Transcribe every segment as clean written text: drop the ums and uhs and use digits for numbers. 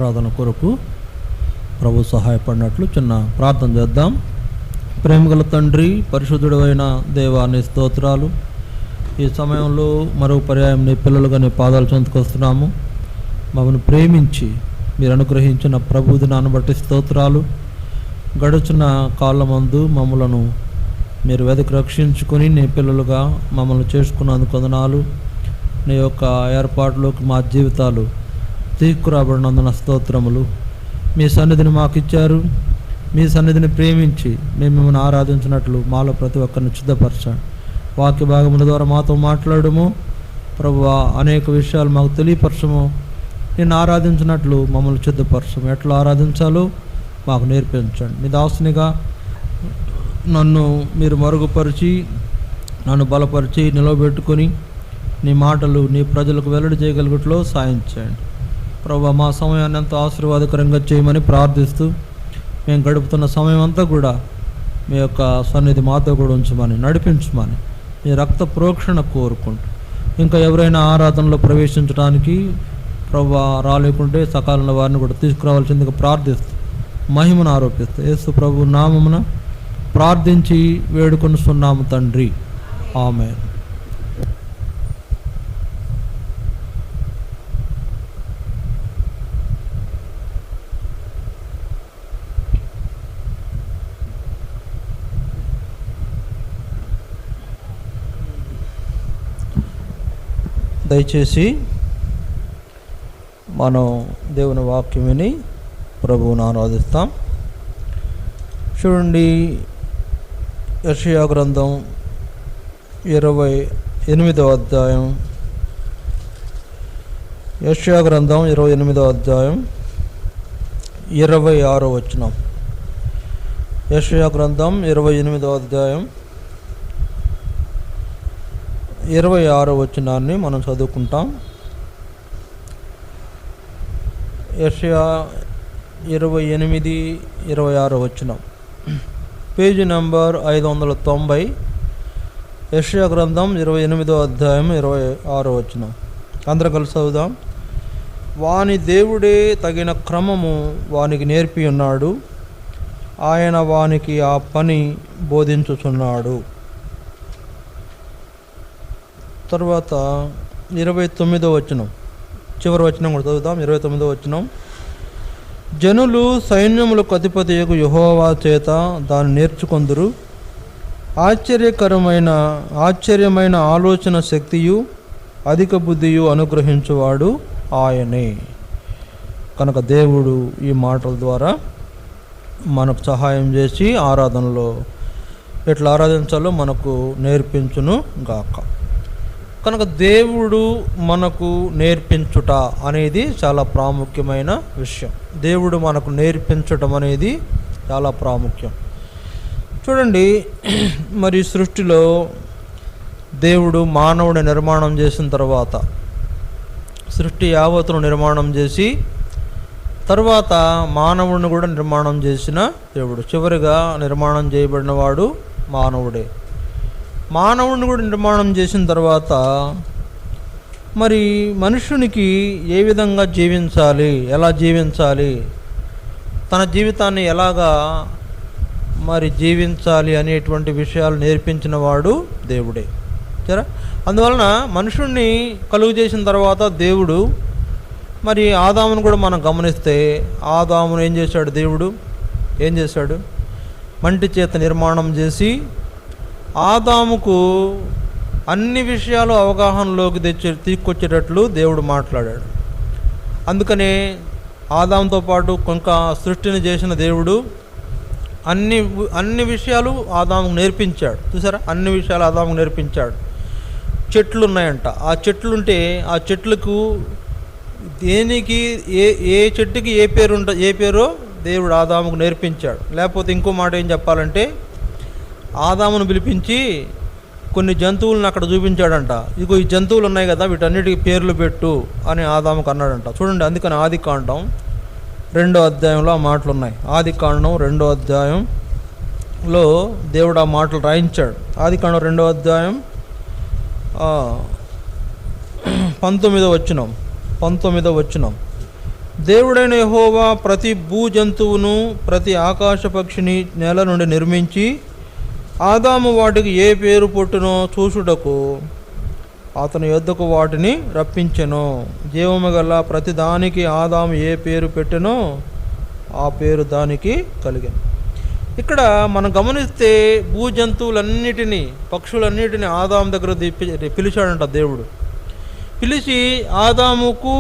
ఆరాధన కొరకు ప్రభు సహాయపడినట్లు చిన్న ప్రార్థన చేద్దాం. ప్రేమగల తండ్రి, పరిశుద్ధుడు అయిన దేవాని స్తోత్రాలు. ఈ సమయంలో మరో పర్యాయం నీ పిల్లలుగా నీ పాదాలు చెందుకొస్తున్నాము. మమ్మల్ని ప్రేమించి మీరు అనుగ్రహించిన ప్రభు దినాన్ని బట్టి స్తోత్రాలు. గడుచున్న కాలమందు మమ్మలను మీరు వెదకి రక్షించుకొని నీ పిల్లలుగా మమ్మల్ని చేసుకున్నందుకు వందనాలు. నీ యొక్క ఏర్పాటులోకి మా జీవితాలు తీసుకురాబడినందున స్తోత్రములు. మీ సన్నిధిని మాకు ఇచ్చారు. మీ సన్నిధిని ప్రేమించి మేము మిమ్మల్ని ఆరాధించినట్లు మాలో ప్రతి ఒక్కరిని సిద్ధపరచండి. వాక్య భాగముల ద్వారా మాతో మాట్లాడము ప్రభువా. అనేక విషయాలు మాకు తెలియపరచము. నేను ఆరాధించినట్లు మమ్మల్ని సిద్ధపరచము. ఎట్లా ఆరాధించాలో మాకు నేర్పించండి. మీ దాసునిగా నన్ను మీరు మరుగుపరిచి నన్ను బలపరిచి నిలవబెట్టుకొని నీ మాటలు నీ ప్రజలకు వెల్లడి చేయగలుగుట్లో సాయం చేయండి ప్రభువా. మా సమయాన్ని ఎంతో ఆశీర్వాదకరంగా చేయమని ప్రార్థిస్తూ మేము గడుపుతున్న సమయం అంతా కూడా మీ యొక్క సన్నిధి మాతో కూడా ఉంచమని నడిపించమని మీ రక్త ప్రోక్షణ కోరుకుంటూ ఇంకా ఎవరైనా ఆరాధనలో ప్రవేశించడానికి ప్రభువా రాలేకుంటే సకాలంలో వారిని కూడా తీసుకురావాల్సిందిగా ప్రార్థిస్తూ మహిమను ఆరోపిస్తూ యేసు ప్రభు నామమున ప్రార్థించి వేడుకొనుచున్నాము తండ్రి, ఆమేన్. దయచేసి మనం దేవుని వాక్యం విని ప్రభువును ఆరాధిస్తాం. చూడండి, యెషయా గ్రంథం 28వ అధ్యాయం. యెషయా గ్రంథం 28వ అధ్యాయం 26వ వచనం. యెషయా గ్రంథం 28వ అధ్యాయం 26వ వచనాన్ని మనం చదువుకుంటాం. యెషయా 28, 26వ వచనం, పేజీ నంబర్ 590. యెషయా గ్రంథం 28వ అధ్యాయం 26వ వచనం. అందరం కలిసి చదువుదాం. వాని దేవుడే తగిన క్రమము వానికి నేర్పి ఉన్నాడు, ఆయన వానికి ఆ పని బోధించుచున్నాడు. తర్వాత 29వ వచనం, చివరి వచనం కూడా చదువుదాం. 29వ వచనం, జనులు సైన్యములకు అధిపతియగు యెహోవా చేత దాన్ని నేర్చుకొందురు, ఆశ్చర్యమైన ఆలోచన శక్తియు అధిక బుద్ధియు అనుగ్రహించువాడు ఆయనే. కనుక దేవుడు ఈ మాటల ద్వారా మనకు సహాయం చేసి ఆరాధనలో ఎట్లా ఆరాధించాలో మనకు నేర్పించును గాక. కనుక దేవుడు మనకు నేర్పించుట అనేది చాలా ప్రాముఖ్యమైన విషయం. దేవుడు మనకు నేర్పించటం అనేది చాలా ప్రాముఖ్యం. చూడండి, మరి సృష్టిలో దేవుడు మానవుని నిర్మాణం చేసిన తర్వాత, సృష్టి యావత్తును నిర్మాణం చేసి తర్వాత మానవుడిని కూడా నిర్మాణం చేసిన దేవుడు. చివరిగా నిర్మాణం చేయబడిన వాడు మానవుడే. మానవుడిని కూడా నిర్మాణం చేసిన తర్వాత మరి మనుషునికి ఏ విధంగా జీవించాలి, ఎలా జీవించాలి, తన జీవితాన్ని ఎలాగా మరి జీవించాలి అనేటువంటి విషయాలు నేర్పించిన వాడు దేవుడే. సరే, అందువలన మనుషుణ్ణి కలుగు చేసిన తర్వాత దేవుడు మరి ఆదామును కూడా మనం గమనిస్తే, ఆదామును ఏం చేశాడు దేవుడు? ఏం చేశాడు? మంటి చేత నిర్మాణం చేసి ఆదాముకు అన్ని విషయాలు అవగాహనలోకి తీసుకొచ్చేటట్లు దేవుడు మాట్లాడాడు. అందుకనే ఆదాముతో పాటు కొంత సృష్టిని చేసిన దేవుడు అన్ని విషయాలు ఆదాముకు నేర్పించాడు. చూసారా, అన్ని విషయాలు ఆదాముకు నేర్పించాడు. చెట్లు ఉన్నాయంట, ఆ చెట్లుంటే ఆ చెట్లకు దేనికి ఏ చెట్టుకి ఏ పేరో దేవుడు ఆదాముకు నేర్పించాడు. లేకపోతే ఇంకో మాట ఏం చెప్పాలంటే, ఆదామును పిలిపించి కొన్ని జంతువులను అక్కడ చూపించాడంట. ఇగో ఈ జంతువులు ఉన్నాయి కదా, వీటన్నిటికీ పేర్లు పెట్టు అని ఆదాముకు అన్నాడంట. చూడండి, అందుకని ఆదికాండం 2వ అధ్యాయంలో ఆ మాటలు ఉన్నాయి. ఆదికాండం 2వ అధ్యాయంలో దేవుడు ఆ మాటలు రాయించాడు. ఆదికాండం 2వ అధ్యాయం 19వ వచనం. దేవుడైన యెహోవా ప్రతి భూజంతువును ప్రతి ఆకాశ పక్షిని నేల నుండి నిర్మించి ఆదాము వాటికి ఏ పేరు పుట్టునో చూసుటకు అతని యొద్దకు వాటిని రప్పించెను. జీవము గల ప్రతి దానికి ఆదాము ఏ పేరు పెట్టెనో ఆ పేరు దానికి కలిగాను. ఇక్కడ మనం గమనిస్తే భూజంతువులన్నిటినీ పక్షులన్నిటినీ ఆదాము దగ్గర పిలిచాడంట దేవుడు. పిలిచి ఆదాముకు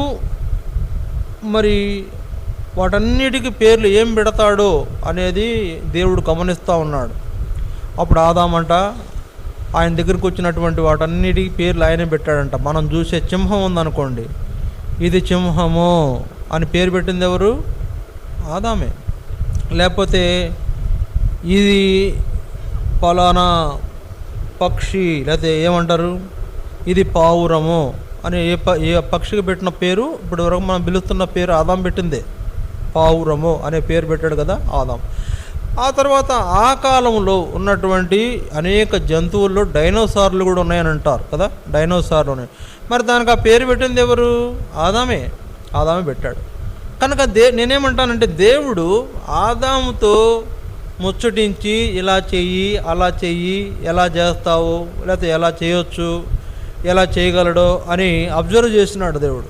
మరి వాటన్నిటికీ పేర్లు ఏం పెడతాడో అనేది దేవుడు గమనిస్తూ ఉన్నాడు. అప్పుడు ఆదామంట ఆయన దగ్గరికి వచ్చినటువంటి వాటన్నిటికీ పేర్లు ఆయనే పెట్టాడంట. మనం చూసే సింహం ఉందనుకోండి, ఇది సింహము అని పేరు పెట్టింది ఎవరు? ఆదామే. లేకపోతే ఇది పలానా పక్షి, లేకపోతే ఏమంటారు, ఇది పావురము అని ఏ పక్షికి పెట్టిన పేరు ఇప్పుడు వరకు మనం పిలుస్తున్న పేరు ఆదాం పెట్టిందే. పావురము అనే పేరు పెట్టాడు కదా ఆదాం. ఆ తర్వాత ఆ కాలంలో ఉన్నటువంటి అనేక జంతువుల్లో డైనోసార్లు కూడా ఉన్నాయని అంటారు కదా, డైనోసార్లు ఉన్నాయి. మరి దానికి ఆ పేరు పెట్టింది ఎవరు? ఆదామే పెట్టాడు. కనుక నేనేమంటానంటే దేవుడు ఆదాముతో ముచ్చటించి ఇలా చెయ్యి, అలా చెయ్యి, ఎలా చేస్తావు, లేకపోతే ఎలా చేయొచ్చు, ఎలా చేయగలడో అని అబ్జర్వ్ చేసినాడు దేవుడు.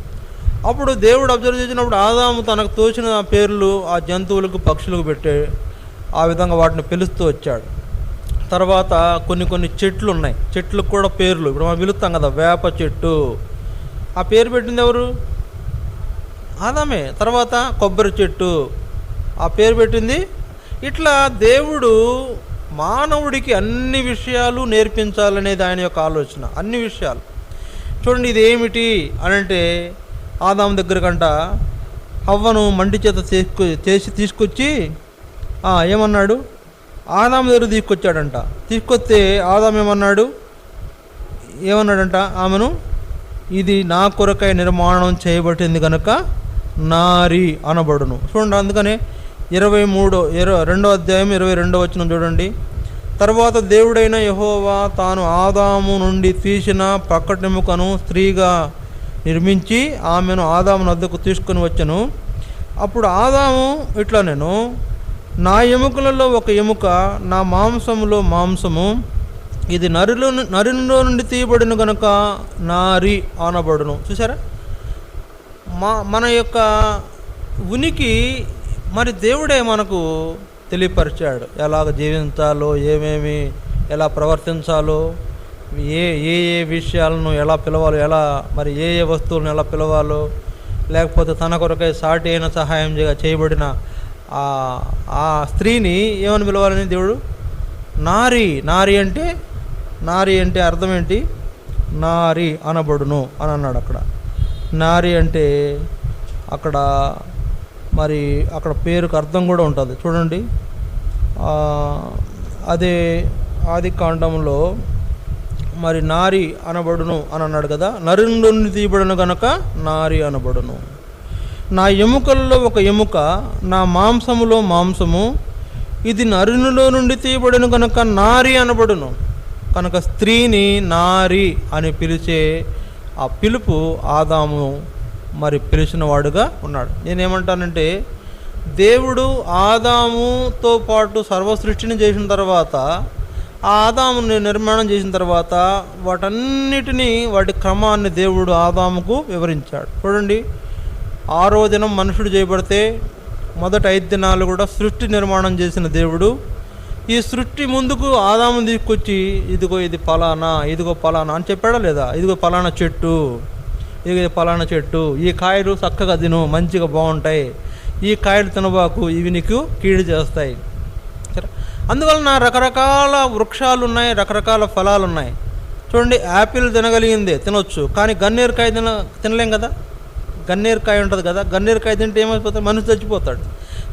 అప్పుడు దేవుడు అబ్జర్వ్ చేసినప్పుడు ఆదాము తనకు తోచిన పేర్లు ఆ జంతువులకు పక్షులకు పెట్టే ఆ విధంగా వాటిని పిలుస్తూ వచ్చాడు. తర్వాత కొన్ని చెట్లు ఉన్నాయి, చెట్లకు కూడా పేర్లు ఇప్పుడు మనం పిలుస్తాం కదా, వేప చెట్టు, ఆ పేరు పెట్టింది ఎవరు? ఆదామే. తర్వాత కొబ్బరి చెట్టు, ఆ పేరు పెట్టింది. ఇట్లా దేవుడు మానవుడికి అన్ని విషయాలు నేర్పించాలనేది ఆయన యొక్క ఆలోచన. అన్ని విషయాలు చూడండి. ఇది ఏమిటి అని అంటే ఆదాము దగ్గరకంట హవ్వను మంటి చేత తీసుకొచ్చి ఏమన్నాడు? ఆదాము దగ్గర తీసుకొచ్చాడంట. తీసుకొస్తే ఆదాము ఏమన్నాడంట ఆమెను, ఇది నా కొరకై నిర్మాణం చేయబట్టింది కనుక నారి అనబడును. చూడండి, అందుకనే 2వ అధ్యాయం 22వ వచనం చూడండి. తర్వాత దేవుడైన యెహోవా తాను ఆదాము నుండి తీసిన పక్కటెముకను స్త్రీగా నిర్మించి ఆమెను ఆదాము వద్దకు తీసుకుని వచ్చెను. అప్పుడు ఆదాము ఇట్లా, నేను నా ఎముకలలో ఒక ఎముక, నా మాంసములో మాంసము, ఇది నరిలో నుండి తీయబడిన కనుక నారి అనబడును. చూసారా, మన యొక్క ఉనికి మరి దేవుడే మనకు తెలియపరిచాడు. ఎలాగ జీవించాలో, ఎలా ప్రవర్తించాలో, ఏ విషయాలను ఎలా పిలవాలో, మరి ఏ వస్తువులను ఎలా పిలవాలో, లేకపోతే తన కొరకై సాటి అయిన సహాయం చేయబడిన ఆ స్త్రీని ఏమని పిలవాలని దేవుడు? నారి అంటే అర్థం ఏంటి? నారి అనబడును అని అన్నాడు. అక్కడ నారి అంటే అక్కడ పేరుకు అర్థం కూడా ఉంటుంది. చూడండి, అదే ఆది కాండంలో మరి నారి అనబడును అని అన్నాడు కదా. నరుని నుండి తీయబడును గనక నారి అనబడును. నా ఎముకల్లో ఒక ఎముక, నా మాంసములో మాంసము, ఇది నరునిలో నుండి తీయబడును కనుక నారి అనబడును. కనుక స్త్రీని నారి అని పిలిచే ఆ పిలుపు ఆదాము మరి పిలిచిన వాడుగా ఉన్నాడు. నేనేమంటానంటే దేవుడు ఆదాముతో పాటు సర్వసృష్టిని చేసిన తర్వాత, ఆ ఆదాముని నిర్మాణం చేసిన తర్వాత వాటి క్రమాన్ని దేవుడు ఆదాముకు వివరించాడు. చూడండి, 6వ దినం మనుషుడు చేయబడితే మొదటి 5 దినాలు కూడా సృష్టి నిర్మాణం చేసిన దేవుడు ఈ సృష్టి ముందుకు ఆదాముని తీసుకొచ్చి ఇదిగో ఇది పలానా, ఇదిగో పలానా అని చెప్పాడా లేదా? ఇదిగో పలానా చెట్టు, ఇదిగో పలానా చెట్టు, ఈ కాయలు చక్కగా తిను, మంచిగా బాగుంటాయి, ఈ కాయలు తినబాకు, ఇవి నీకు కీడు చేస్తాయి. సరే, అందువలన రకరకాల వృక్షాలు ఉన్నాయి, రకరకాల ఫలాలు ఉన్నాయి. చూడండి, యాపిల్ తినగలిగిందే, తినొచ్చు, కానీ గన్నేరుకాయ తినలేం కదా. గన్నేరుకాయ ఉంటుంది కదా, గన్నేరుకాయ తింటే ఏమైపోతాడు? మనిషి చచ్చిపోతాడు.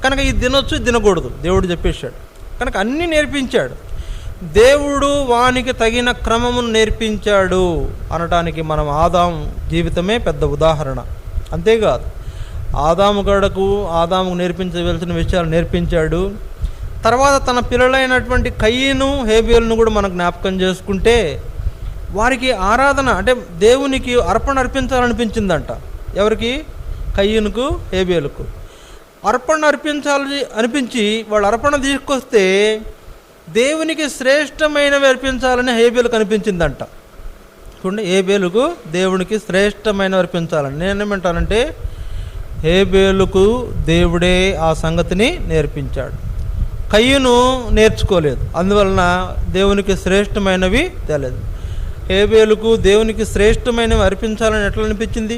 కనుక ఇది తినొచ్చు, ఇది తినకూడదు దేవుడు చెప్పేశాడు. కనుక అన్నీ నేర్పించాడు దేవుడు, వానికి తగిన క్రమమును నేర్పించాడు అనటానికి మనం ఆదాము జీవితమే పెద్ద ఉదాహరణ. అంతేకాదు, ఆదాముకు నేర్పించవలసిన విషయాలు నేర్పించాడు. తర్వాత తన పిల్లలైనటువంటి కయ్యను, హేబేలును కూడా మనం జ్ఞాపకం చేసుకుంటే వారికి ఆరాధన అంటే దేవునికి అర్పణ అర్పించాలనిపించిందంట. ఎవరికి? కయ్యూనుకు హేబేలుకు. అర్పణ అర్పించాలి అనిపించి వాళ్ళు అర్పణ తీసుకొస్తే దేవునికి శ్రేష్టమైనవి అర్పించాలని హేబేలుకు అనిపించిందంట. చూడండి, హేబేలుకు దేవునికి శ్రేష్టమైనవి అర్పించాలని. నేనేమంటానంటే హేబేలుకు దేవుడే ఆ సంగతిని నేర్పించాడు, కయ్యూను నేర్చుకోలేదు. అందువలన దేవునికి శ్రేష్టమైనవి తెలియదు. హేబేలుకు దేవునికి శ్రేష్టమైనవి అర్పించాలని ఎట్లా అనిపించింది?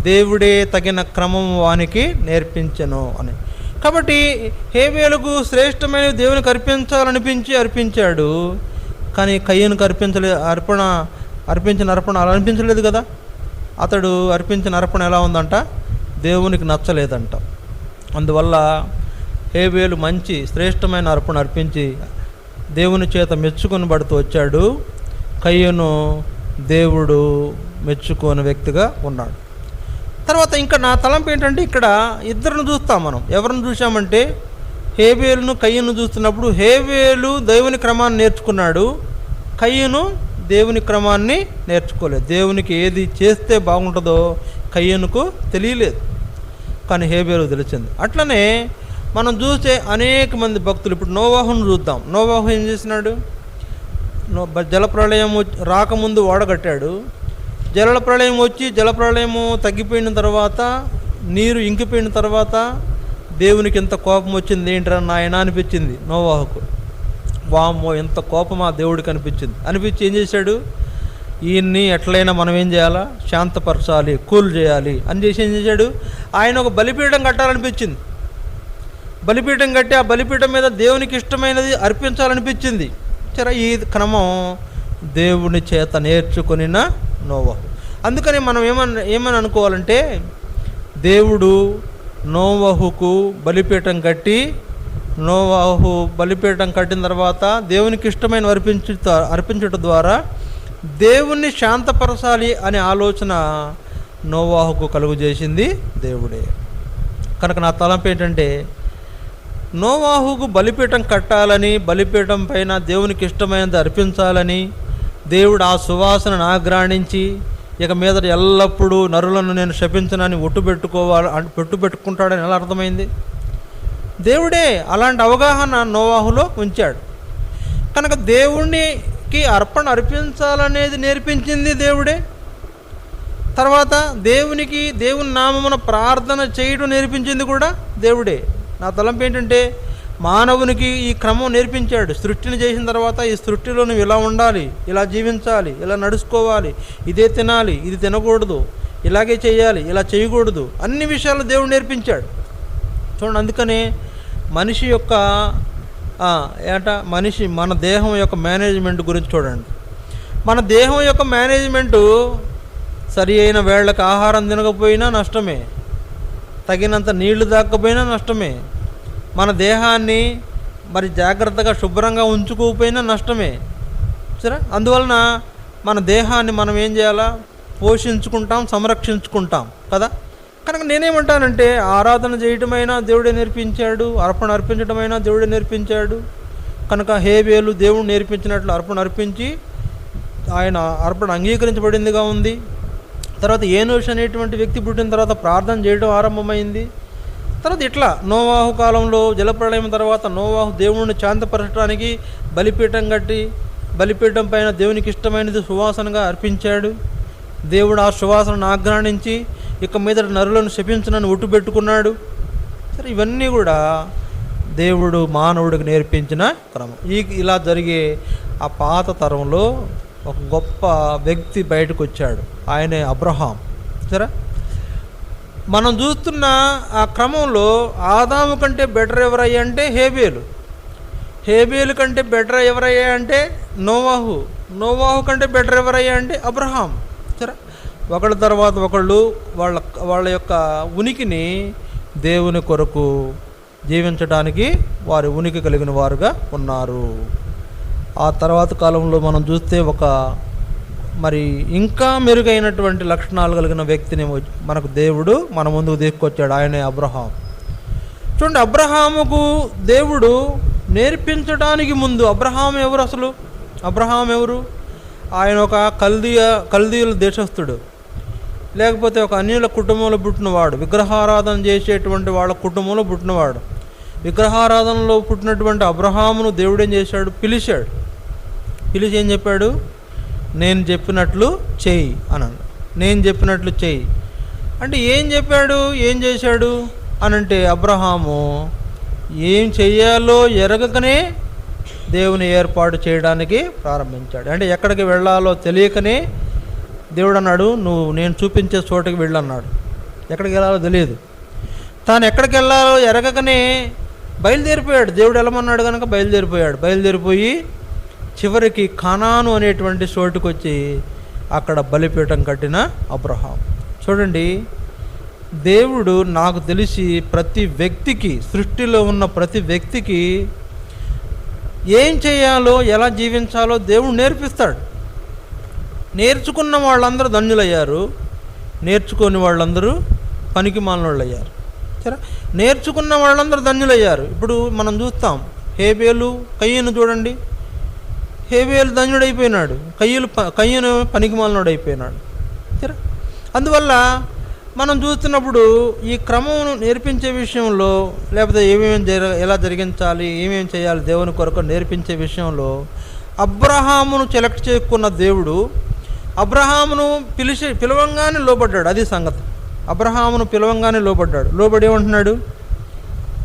దేవుడే తగిన క్రమం వానికి నేర్పించెను అని. కాబట్టి హేబేలుకు శ్రేష్టమైనవి దేవునికి అర్పించాడు. కానీ కయ్యూనుకు అర్పించిన అర్పణ అలా అనిపించలేదు కదా. అతడు అర్పించిన అర్పణ ఎలా ఉందంట? దేవునికి నచ్చలేదంట. అందువల్ల హేబేలు మంచి శ్రేష్టమైన అర్పణ అర్పించి దేవుని చేత మెచ్చుకొని పడుతూ వచ్చాడు. కయ్యూను దేవుడు మెచ్చుకోని వ్యక్తిగా ఉన్నాడు. తర్వాత ఇంకా నా తలంపు ఏంటంటే, ఇక్కడ ఇద్దరిని చూస్తాం మనం. ఎవరిని చూసామంటే హేబేలును కయ్యూను చూస్తున్నప్పుడు హేబేలు దేవుని క్రమాన్ని నేర్చుకున్నాడు, కయ్యూను దేవుని క్రమాన్ని నేర్చుకోలేదు. దేవునికి ఏది చేస్తే బాగుంటుందో కయ్యూనుకు తెలియలేదు, కానీ హేబేలు తెలిసింది. అట్లనే మనం చూసే అనేక మంది భక్తులు, ఇప్పుడు నోవాహును చూద్దాం. నోవాహు ఏం చేసినాడు? జలప్రళయం రాకముందు ఓడగట్టాడు. జలప్రళయం వచ్చి జలప్రళయము తగ్గిపోయిన తర్వాత, నీరు ఇంకిపోయిన తర్వాత దేవునికి ఎంత కోపం వచ్చింది ఏంట్రా నాయన అనిపించింది నోవాహుకు. వామ్మో, ఎంత కోపం ఆ దేవుడికి అనిపించి ఏం చేశాడు? ఈయన్ని ఎట్లయినా మనం ఏం చేయాలా? శాంతపరచాలి, కూల్ చేయాలి అని చేసి ఏం చేశాడు? ఆయన ఒక బలిపీఠం కట్టాలనిపించింది. బలిపీఠం కట్టి ఆ బలిపీఠం మీద దేవునికి ఇష్టమైనది అర్పించాలనిపించింది. సరే, ఈ క్రమం దేవుని చేత నేర్చుకొనిన నోవాహు. అందుకని మనం ఏమని అనుకోవాలంటే, దేవుడు నోవాహుకు బలిపీఠం కట్టి, నోవాహు బలిపీఠం కట్టిన తర్వాత దేవునికి ఇష్టమైన అర్పించడం ద్వారా దేవుణ్ణి శాంతపరచాలి అనే ఆలోచన నోవాహుకు కలుగు చేసింది దేవుడే. కనుక నా తలంపు ఏంటంటే, నోవాహుకు బలిపీఠం కట్టాలని, బలిపీఠం పైన దేవునికి ఇష్టమైనది అర్పించాలని దేవుడు ఆ సువాసనను ఆగ్రాణించి ఇక మీద ఎల్లప్పుడూ నరులను నేను శపించనని పెట్టుకుంటాడని ఎలా అర్థమైంది? దేవుడే అలాంటి అవగాహన నోవాహులో ఉంచాడు. కనుక దేవునికి అర్పణ అర్పించాలనేది నేర్పించింది దేవుడే. తర్వాత దేవుని నామమున ప్రార్థన చేయడం నేర్పించింది కూడా దేవుడే. నా తలంపు ఏంటంటే, మానవునికి ఈ క్రమం నేర్పించాడు. సృష్టిని చేసిన తర్వాత ఈ సృష్టిలో నువ్వు ఇలా ఉండాలి, ఇలా జీవించాలి, ఇలా నడుచుకోవాలి, ఇదే తినాలి, ఇది తినకూడదు, ఇలాగే చేయాలి, ఇలా చేయకూడదు, అన్ని విషయాలు దేవుడు నేర్పించాడు. చూడండి, అందుకనే మనిషి యొక్క మన దేహం యొక్క మేనేజ్మెంట్ గురించి చూడండి. మన దేహం యొక్క మేనేజ్మెంటు సరి అయిన వేళకు ఆహారం తినకపోయినా నష్టమే, తగినంత నీళ్లు తాగకపోయినా నష్టమే, మన దేహాన్ని మరి జాగ్రత్తగా శుభ్రంగా ఉంచుకోకపోయినా నష్టమే. సరే, అందువలన మన దేహాన్ని మనం ఏం చేయాలా? పోషించుకుంటాం, సంరక్షించుకుంటాం కదా. కనుక నేనేమంటానంటే, ఆరాధన చేయటమైనా దేవుడే నేర్పించాడు, అర్పణ అర్పించడమైనా దేవుడే నేర్పించాడు. కనుక హేబేలు దేవుడు నేర్పించినట్లు అర్పణ అర్పించి ఆయన అర్పణ అంగీకరించబడిందిగా ఉంది. తర్వాత ఏనోషు అనేటువంటి వ్యక్తి పుట్టిన తర్వాత ప్రార్థన చేయడం ఆరంభమైంది. తర్వాత ఇట్లా నోవాహు కాలంలో జలప్రళయం తర్వాత నోవాహు దేవుడిని శాంతపరచడానికి బలిపీఠం కట్టి, బలిపీఠం పైన దేవునికి ఇష్టమైనది సువాసనగా అర్పించాడు. దేవుడు ఆ సువాసనను ఆగ్రహించి ఇక మీద నరులను శపించనని ఒట్టు పెట్టుకున్నాడు. సరే, ఇవన్నీ కూడా దేవుడు మానవుడికి నేర్పించిన క్రమం. ఇలా జరిగే ఆ పాత తరంలో ఒక గొప్ప వ్యక్తి బయటకు వచ్చాడు, ఆయనే అబ్రహాం. సరే, మనం చూస్తున్న ఆ క్రమంలో ఆదాము కంటే బెటర్ ఎవరయ్యా అంటే హేబేలు, హేబేలు కంటే బెటర్ ఎవరయ్యా అంటే నోవాహు, నోవాహు కంటే బెటర్ ఎవరయ్యా అంటే అబ్రహాం. సరే, ఒకళ్ళ తర్వాత ఒకళ్ళు వాళ్ళ యొక్క ఉనికిని దేవుని కొరకు జీవించడానికి వారి ఉనికి కలిగిన వారుగా ఉన్నారు. ఆ తర్వాత కాలంలో మనం చూస్తే మరి ఇంకా మెరుగైనటువంటి లక్షణాలు కలిగిన వ్యక్తిని మనకు దేవుడు మన ముందుకు తీసుకొచ్చాడు, ఆయనే అబ్రహాం. చూడండి, అబ్రహాముకు దేవుడు నేర్పించడానికి ముందు అబ్రహాం ఎవరు? అసలు అబ్రహాం ఎవరు? ఆయన ఒక కల్దీయుల దేశస్థుడు. లేకపోతే ఒక అన్యుల కుటుంబంలో పుట్టినవాడు, విగ్రహారాధన చేసేటువంటి వాళ్ళ కుటుంబంలో పుట్టినవాడు. విగ్రహారాధనలో పుట్టినటువంటి అబ్రహామును దేవుడు ఏం చేశాడు? పిలిచాడు. పిలిచి ఏం చెప్పాడు? నేను చెప్పినట్లు చెయ్యి అన్నాడు. నేను చెప్పినట్లు చెయ్యి అంటే ఏం చెప్పాడు, ఏం చేశాడు అనంటే, అబ్రహాము ఏం చెయ్యాలో ఎరగకనే దేవుని ఏర్పాటు చేయడానికి ప్రారంభించాడు. అంటే ఎక్కడికి వెళ్ళాలో తెలియకనే దేవుడు అన్నాడు, నువ్వు నేను చూపించే చోటుకి వెళ్ళన్నాడు. ఎక్కడికి వెళ్ళాలో తెలియదు. తాను ఎక్కడికి వెళ్ళాలో ఎరగకనే బయలుదేరిపోయాడు. దేవుడు వెళ్ళమన్నాడు కనుక బయలుదేరిపోయాడు. బయలుదేరిపోయి చివరికి కనాను అనేటువంటి చోటుకు వచ్చి అక్కడ బలిపీఠం కట్టిన అబ్రహాం. చూడండి, దేవుడు నాకు తెలిసి ప్రతి వ్యక్తికి, సృష్టిలో ఉన్న ప్రతి వ్యక్తికి ఏం చేయాలో, ఎలా జీవించాలో దేవుడు నేర్పిస్తాడు. నేర్చుకున్న వాళ్ళందరూ ధన్యులయ్యారు, నేర్చుకోని వాళ్ళందరూ పనికిమాలిన వాళ్ళు అయ్యారు. సరే, నేర్చుకున్న వాళ్ళందరూ ధన్యులయ్యారు. ఇప్పుడు మనం చూస్తాం, హేబేలు కయ్యను చూడండి. హేబేలు ధన్యుడైపోయినాడు, కయ్యను పనికిమాలినోడు అయిపోయినాడు. సరే, అందువల్ల మనం చూస్తున్నప్పుడు ఈ క్రమం నేర్పించే విషయంలో, లేకపోతే ఎలా జరిగించాలి, ఏమేమి చేయాలి దేవుని కొరకు నేర్పించే విషయంలో అబ్రహామును సెలెక్ట్ చేసుకున్న దేవుడు అబ్రహామును పిలవంగానే లోబడ్డాడు. అది సంగతి. అబ్రహామును పిలవంగానే లోబడ్డాడు. లోబడి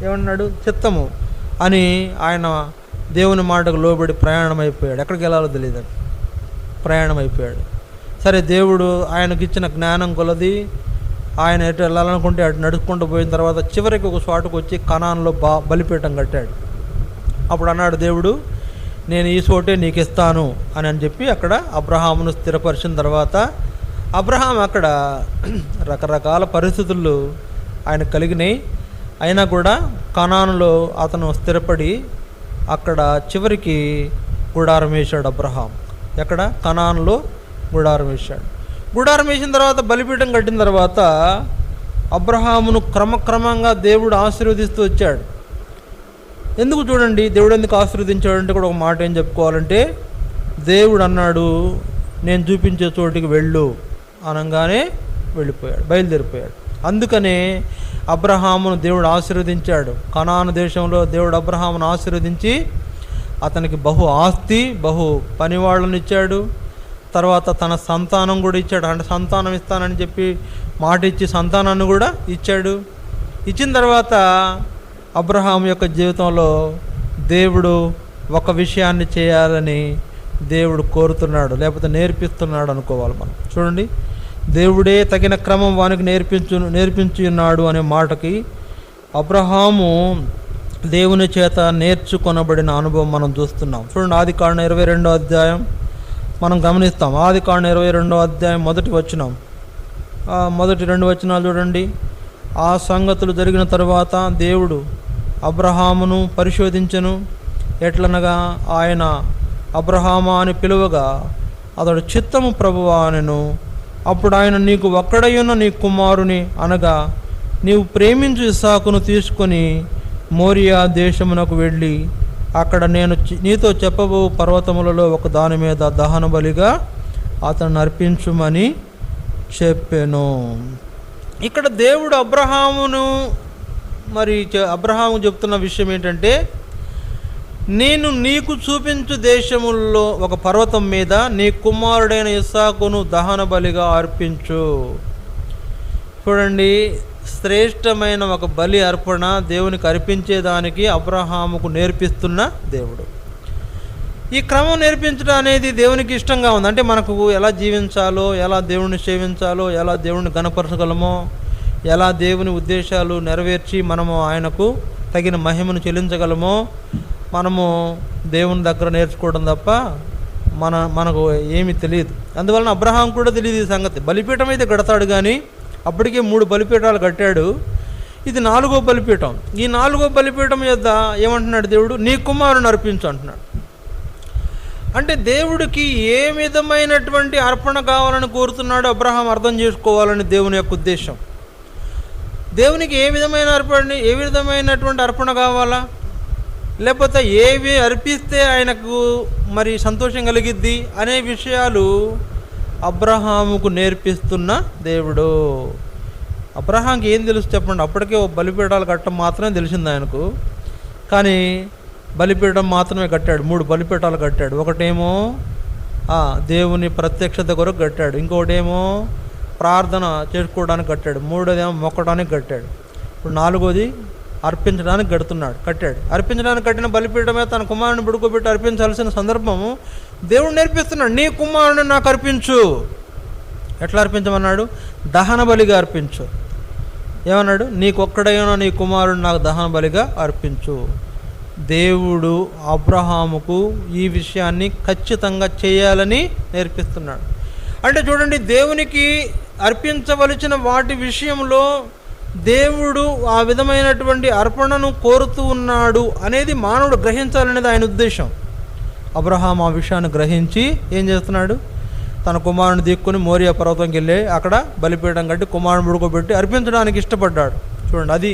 ఏమన్నాడు? చిత్తము అని ఆయన దేవుని మాటకు లోబడి ప్రయాణం అయిపోయాడు. ఎక్కడికి వెళ్ళాలో తెలియదు, ప్రయాణం అయిపోయాడు. సరే, దేవుడు ఆయనకి ఇచ్చిన జ్ఞానం కొలది ఆయన ఎటు వెళ్ళాలనుకుంటే అటు నడుచుకుంటూ పోయిన తర్వాత చివరికి ఒక చోటుకు వచ్చి కనాన్లో బలిపీఠం కట్టాడు. అప్పుడు అన్నాడు దేవుడు, నేను ఈ చోటే నీకు ఇస్తాను అని చెప్పి అక్కడ అబ్రహామును స్థిరపరిచిన తర్వాత అబ్రహాం అక్కడ రకరకాల పరిస్థితులు ఆయన కలిగినాయి. అయినా కూడా కనానులో అతను స్థిరపడి అక్కడ చివరికి గుడారం వేశాడు. అబ్రహాం ఎక్కడ? కనానులో గుడారం వేశాడు. గుడారం వేసిన తర్వాత బలిపీఠం కట్టిన తర్వాత అబ్రహామును క్రమక్రమంగా దేవుడు ఆశీర్వదిస్తూ వచ్చాడు. ఎందుకు చూడండి, దేవుడు ఎందుకు ఆశీర్వదించాడంటే కూడా ఒక మాట ఏం చెప్పుకోవాలంటే, దేవుడు అన్నాడు నేను చూపించే చోటికి వెళ్ళు అనగానే వెళ్ళిపోయాడు, బయలుదేరిపోయాడు. అందుకనే అబ్రహామును దేవుడు ఆశీర్వదించాడు. కనాను దేశంలో దేవుడు అబ్రహామును ఆశీర్వదించి అతనికి బహు ఆస్తి, బహు పనివాళ్ళని ఇచ్చాడు. తర్వాత తన సంతానం కూడా ఇచ్చాడు. అంటే సంతానం ఇస్తానని చెప్పి మాట ఇచ్చి సంతానాన్ని కూడా ఇచ్చాడు. ఇచ్చిన తర్వాత అబ్రహాం యొక్క జీవితంలో దేవుడు ఒక విషయాన్ని చేయాలని దేవుడు కోరుతున్నాడు, లేకపోతే నేర్పిస్తున్నాడు అనుకోవాలి మనం. చూడండి, దేవుడే తగిన క్రమం వానికి నేర్పించి ఉన్నాడు అనే మాటకి అబ్రహాము దేవుని చేత నేర్చుకొనబడిన అనుభవం మనం చూస్తున్నాం. చూడండి, ఆదికాండం 22వ అధ్యాయం మనం గమనిస్తాం. ఆదికాండం 22వ అధ్యాయం మొదటి వచనం, మొదటి 2 వచనాలు చూడండి. ఆ సంగతులు జరిగిన తరువాత దేవుడు అబ్రహామును పరిశోధించెను. ఎట్లనగా ఆయన అబ్రహామా అని పిలువగా అతడు చిత్తము ప్రభువా అనెను. అప్పుడు ఆయన, నీకు ఒక్కడయ్యున్న నీ కుమారుని అనగా నీవు ప్రేమించు ఇస్సాకును తీసుకొని మోరియా దేశమునకు వెళ్ళి అక్కడ నేను నీతో చెప్పబో పర్వతములలో ఒక దాని మీద దహన బలిగా అతను అర్పించుమని చెప్పాను. ఇక్కడ దేవుడు అబ్రహామును అబ్రహాము చెప్తున్న విషయం ఏంటంటే, నేను నీకు చూపించు దేశముల్లో ఒక పర్వతం మీద నీ కుమారుడైన ఇస్సాకును దహన బలిగా అర్పించు. చూడండి, శ్రేష్టమైన ఒక బలి అర్పణ దేవునికి అర్పించేదానికి అబ్రహాముకు నేర్పిస్తున్న దేవుడు. ఈ క్రమం నేర్పించడం అనేది దేవునికి ఇష్టంగా ఉంది. అంటే మనకు ఎలా జీవించాలో, ఎలా దేవుణ్ణి సేవించాలో, ఎలా దేవుణ్ణి గణపరచగలమో, ఎలా దేవుని ఉద్దేశాలు నెరవేర్చి మనము ఆయనకు తగిన మహిమను చెల్లించగలమో మనము దేవుని దగ్గర నేర్చుకోవడం తప్ప మనకు ఏమీ తెలియదు. అందువలన అబ్రహాం కూడా తెలియదు ఈ సంగతి. బలిపీఠం అయితే కడతాడు, కానీ అప్పటికే 3 బలిపీఠాలు కట్టాడు. ఇది 4వ బలిపీఠం. ఈ 4వ బలిపీఠం యొద్ద ఏమంటున్నాడు దేవుడు? నీ కుమారుని అర్పించు అంటున్నాడు. అంటే దేవుడికి ఏ విధమైనటువంటి అర్పణ కావాలని కోరుతున్నాడు అబ్రహాం అర్థం చేసుకోవాలని దేవుని యొక్క ఉద్దేశం. దేవునికి ఏ విధమైనటువంటి అర్పణ కావాలా, లేకపోతే ఏవి అర్పిస్తే ఆయనకు మరి సంతోషం కలిగిద్ది అనే విషయాలు అబ్రహాముకు నేర్పిస్తున్న దేవుడు. అబ్రహాంకి ఏం తెలుసు చెప్పండి? అప్పటికే బలిపీఠాలు కట్టడం మాత్రమే తెలిసింది ఆయనకు. కానీ బలిపీఠం మాత్రమే కట్టాడు, 3 బలిపీఠాలు కట్టాడు. ఒకటేమో దేవుని ప్రత్యక్షత కొరకు కట్టాడు, ఇంకొకటేమో ప్రార్థన చేసుకోవడానికి కట్టాడు, 3వదేమో మొక్కడానికి కట్టాడు, ఇప్పుడు 4వది అర్పించడానికి కట్టాడు. అర్పించడానికి కట్టిన బలిపీఠమే తన కుమారుని పడుకోబెట్టి అర్పించాల్సిన సందర్భము దేవుడు నేర్పిస్తున్నాడు. నీ కుమారుని నాకు అర్పించు. ఎట్లా అర్పించమన్నాడు? దహన బలిగా అర్పించు. ఏమన్నాడు? నీకొక్కడైనా నీ కుమారుడు నాకు దహన బలిగా అర్పించు. దేవుడు అబ్రహాముకు ఈ విషయాన్ని ఖచ్చితంగా చేయాలని నేర్పిస్తున్నాడు. అంటే చూడండి, దేవునికి అర్పించవలసిన వాటి విషయంలో దేవుడు ఆ విధమైనటువంటి అర్పణను కోరుతూ ఉన్నాడు అనేది మానవుడు గ్రహించాలనేది ఆయన ఉద్దేశం. అబ్రహాం ఆ విషయాన్ని గ్రహించి ఏం చేస్తున్నాడు? తన కుమారుని దిక్కుని మోరియా పర్వతంకి వెళ్ళి అక్కడ బలిపీఠం కట్టి కుమారుని పడుకోబెట్టి అర్పించడానికి ఇష్టపడ్డాడు. చూడండి, అది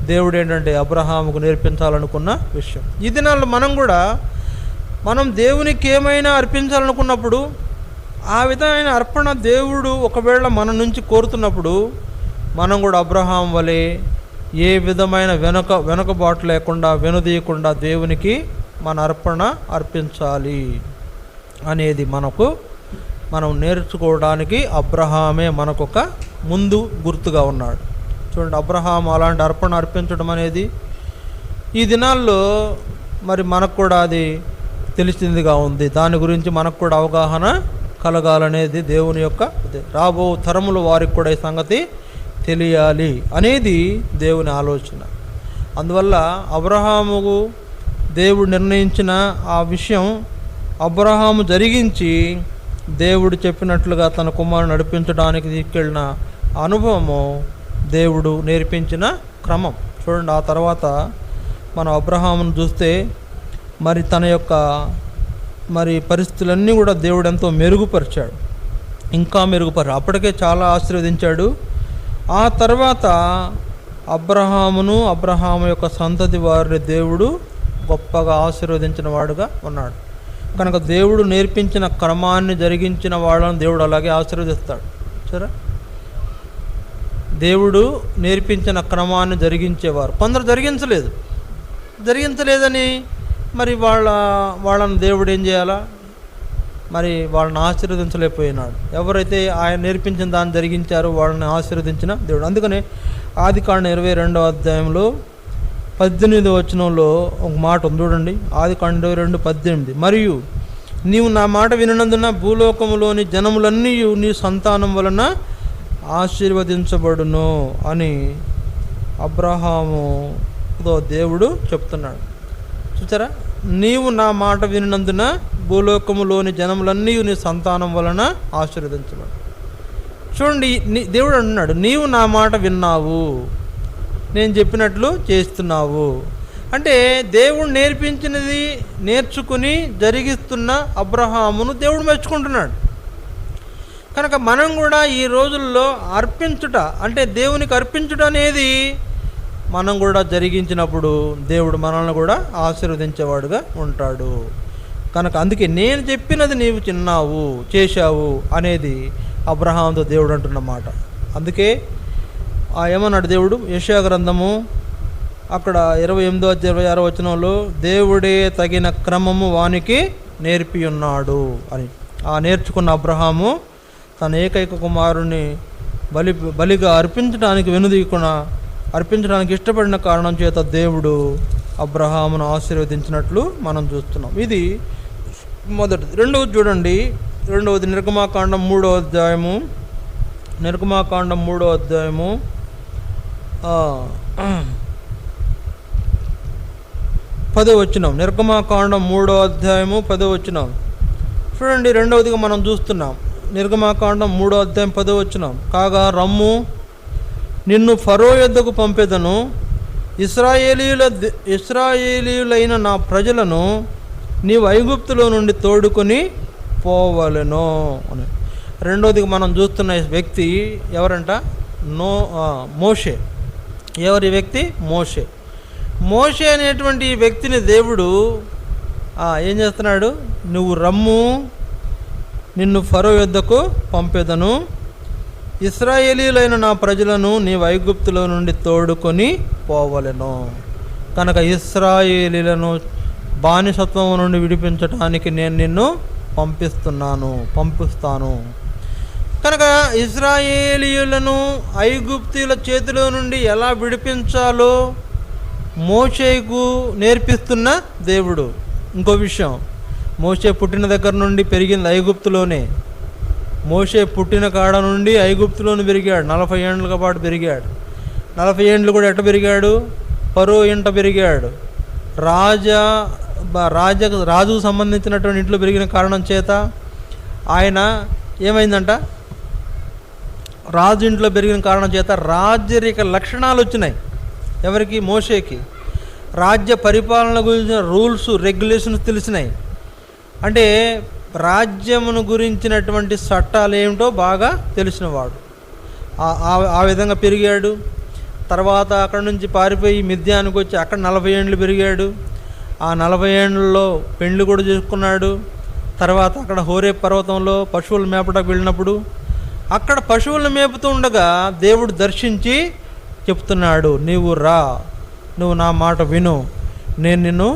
దేవుడు ఏంటంటే అబ్రహాముకు నేర్పించాలనుకున్న విషయం. ఈ దినాల్లో మనం దేవునికి ఏమైనా అర్పించాలనుకున్నప్పుడు ఆ విధమైన అర్పణ దేవుడు ఒకవేళ మన నుంచి కోరుతున్నప్పుడు మనం కూడా అబ్రహాం వలె ఏ విధమైన వెనుకబాటు లేకుండా వెనుదీయకుండా దేవునికి మన అర్పణ అర్పించాలి అనేది మనం నేర్చుకోవడానికి అబ్రహామే మనకొక ముందు గుర్తుగా ఉన్నాడు. చూడండి, అబ్రహాం అలాంటి అర్పణ అర్పించడం అనేది ఈ దినాల్లో మరి మనకు కూడా అది తెలిసిందిగా ఉంది. దాని గురించి మనకు కూడా అవగాహన కలగాలనేది దేవుని యొక్క రాబో తరముల వారికి కూడా ఈ సంగతి తెలియాలి అనేది దేవుని ఆలోచన. అందువల్ల అబ్రహాముకు దేవుడు నిర్ణయించిన ఆ విషయం అబ్రహాము జరిగించి దేవుడు చెప్పినట్లుగా తన కుమారుని నడిపించడానికి తీసుకెళ్ళిన అనుభవము దేవుడు నేర్పించిన క్రమం. చూడండి, ఆ తర్వాత మనం అబ్రహామును చూస్తే మరి తన యొక్క పరిస్థితులన్నీ కూడా దేవుడు ఎంతో మెరుగుపరిచాడు, ఇంకా మెరుగుపరిచాడు. అప్పటికే చాలా ఆశీర్వదించాడు. ఆ తర్వాత అబ్రహాము యొక్క సంతతి వారిని దేవుడు గొప్పగా ఆశీర్వదించిన వాడుగా ఉన్నాడు. కనుక దేవుడు నేర్పించిన క్రమాన్ని జరిగించిన వాళ్ళని దేవుడు అలాగే ఆశీర్వదిస్తాడు. సరే, దేవుడు నేర్పించిన క్రమాన్ని జరిగించేవారు కొందరు జరిగించలేదని మరి వాళ్ళని దేవుడు ఏం చేయాలా? మరి వాళ్ళని ఆశీర్వదించలేకపోయినాడు. ఎవరైతే ఆయన నేర్పించిన దాన్ని జరిగించారో వాళ్ళని ఆశీర్వదించిన దేవుడు. అందుకనే ఆదికాండం 22వ అధ్యాయంలో 18వ వచనంలో ఒక మాట ఉంది చూడండి. ఆదికాండం 22:18, మరియు నీవు నా మాట వినందున భూలోకములోని జనములన్నీ నీ సంతానం వలన ఆశీర్వదించబడును అని అబ్రహాముతో దేవుడు చెప్తున్నాడు. చూసారా, నీవు నా మాట వినందున భూలోకములోని జనములన్నీ నీ సంతానం వలన ఆశీర్వదించబడు. చూడండి, దేవుడు అంటున్నాడు, నీవు నా మాట విన్నావు, నేను చెప్పినట్లు చేస్తున్నావు. అంటే దేవుడు నేర్పించినది నేర్చుకుని జరిగిస్తున్న అబ్రహామును దేవుడు మెచ్చుకుంటున్నాడు. కనుక మనం కూడా ఈ రోజుల్లో అర్పించుట అంటే దేవునికి అర్పించుట అనేది మనం కూడా జరిగించినప్పుడు దేవుడు మనల్ని కూడా ఆశీర్వదించేవాడుగా ఉంటాడు. కనుక అందుకే నేను చెప్పినది నీవు చేశావు అనేది అబ్రహాముతో దేవుడు అంటున్న మాట. అందుకే ఏమన్నాడు దేవుడు? యెషయా గ్రంథము అక్కడ 28-26 వచనంలో దేవుడే తగిన క్రమము వానికి నేర్పి ఉన్నాడు అని. ఆ నేర్చుకున్న అబ్రహాము తన ఏకైక కుమారుని బలిగా అర్పించడానికి ఇష్టపడిన కారణం చేత దేవుడు అబ్రహామును ఆశీర్వదించినట్లు మనం చూస్తున్నాం. ఇది మొదటిది. రెండవది చూడండి, నిర్గమాకాండం 3వ అధ్యాయము 10వ వచనం. నిర్గమాకాండం 3వ అధ్యాయము 10వ వచనం చూడండి. రెండవదిగా మనం చూస్తున్నాం నిర్గమాకాండం 3వ అధ్యాయం 10వ వచనం. కాగా రమ్ము, నిన్ను ఫరో యొద్దకు పంపెదను, ఇశ్రాయేలీయులైన నా ప్రజలను నీవు ఐగుప్తులో నుండి తోడుకొని పోవలెను అని. రెండవదిగా మనం చూస్తున్న వ్యక్తి ఎవరంట? మోషే. ఎవరి వ్యక్తి? మోషే అనేటువంటి ఈ వ్యక్తిని దేవుడు ఏం చేస్తున్నాడు? నువ్వు రమ్ము, నిన్ను ఫరో యొద్దకు పంపెదను. ఇశ్రాయేలీయులైన నా ప్రజలను నీవు ఐగుప్తులో నుండి తోడుకొని పోవలెను. కనుక ఇశ్రాయేలీలను బానిసత్వం నుండి విడిపించడానికి నేను నిన్ను పంపిస్తాను. కనుక ఇశ్రాయేలీయులను ఐగుప్తీయుల చేతిలో నుండి ఎలా విడిపించాలో మోషేకు నేర్పిస్తున్న దేవుడు. ఇంకో విషయం, మోషే పుట్టిన దగ్గర నుండి పెరిగింది ఐగుప్తులోనే. మోషే పుట్టిన కాడ నుండి ఐగుప్తులోనే పెరిగాడు. 40 ఏళ్ళ పాటు పెరిగాడు. 40 ఏళ్ళు కూడా ఎట్ట పెరిగాడు? ఫరో ఇంట పెరిగాడు. రాజుకు సంబంధించినటువంటి ఇంట్లో పెరిగిన కారణం చేత ఆయన ఏమైందంట, రాజు ఇంట్లో పెరిగిన కారణం చేత రాజరిక లక్షణాలు వచ్చినాయి. ఎవరికి? మోషేకి. రాజ్య పరిపాలన గురించిన రూల్స్, రెగ్యులేషన్స్ తెలిసినాయి. అంటే రాజ్యమును గురించినటువంటి చట్టాలు ఏమిటో బాగా తెలిసినవాడు. ఆ విధంగా పెరిగాడు. తర్వాత అక్కడ నుంచి పారిపోయి మిద్యానికి వచ్చి అక్కడ 40 ఏళ్ళు పెరిగాడు. ఆ 40 ఏళ్ళలో పెండ్లి కూడా చేసుకున్నాడు. తర్వాత అక్కడ హోరేబ్ పర్వతంలో పశువులు మేపడానికి వెళ్ళినప్పుడు అక్కడ పశువులను మేపుతూ ఉండగా దేవుడు దర్శించి చెప్తున్నాడు, నీవు రా, నువ్వు నా మాట విను, నేను నిన్ను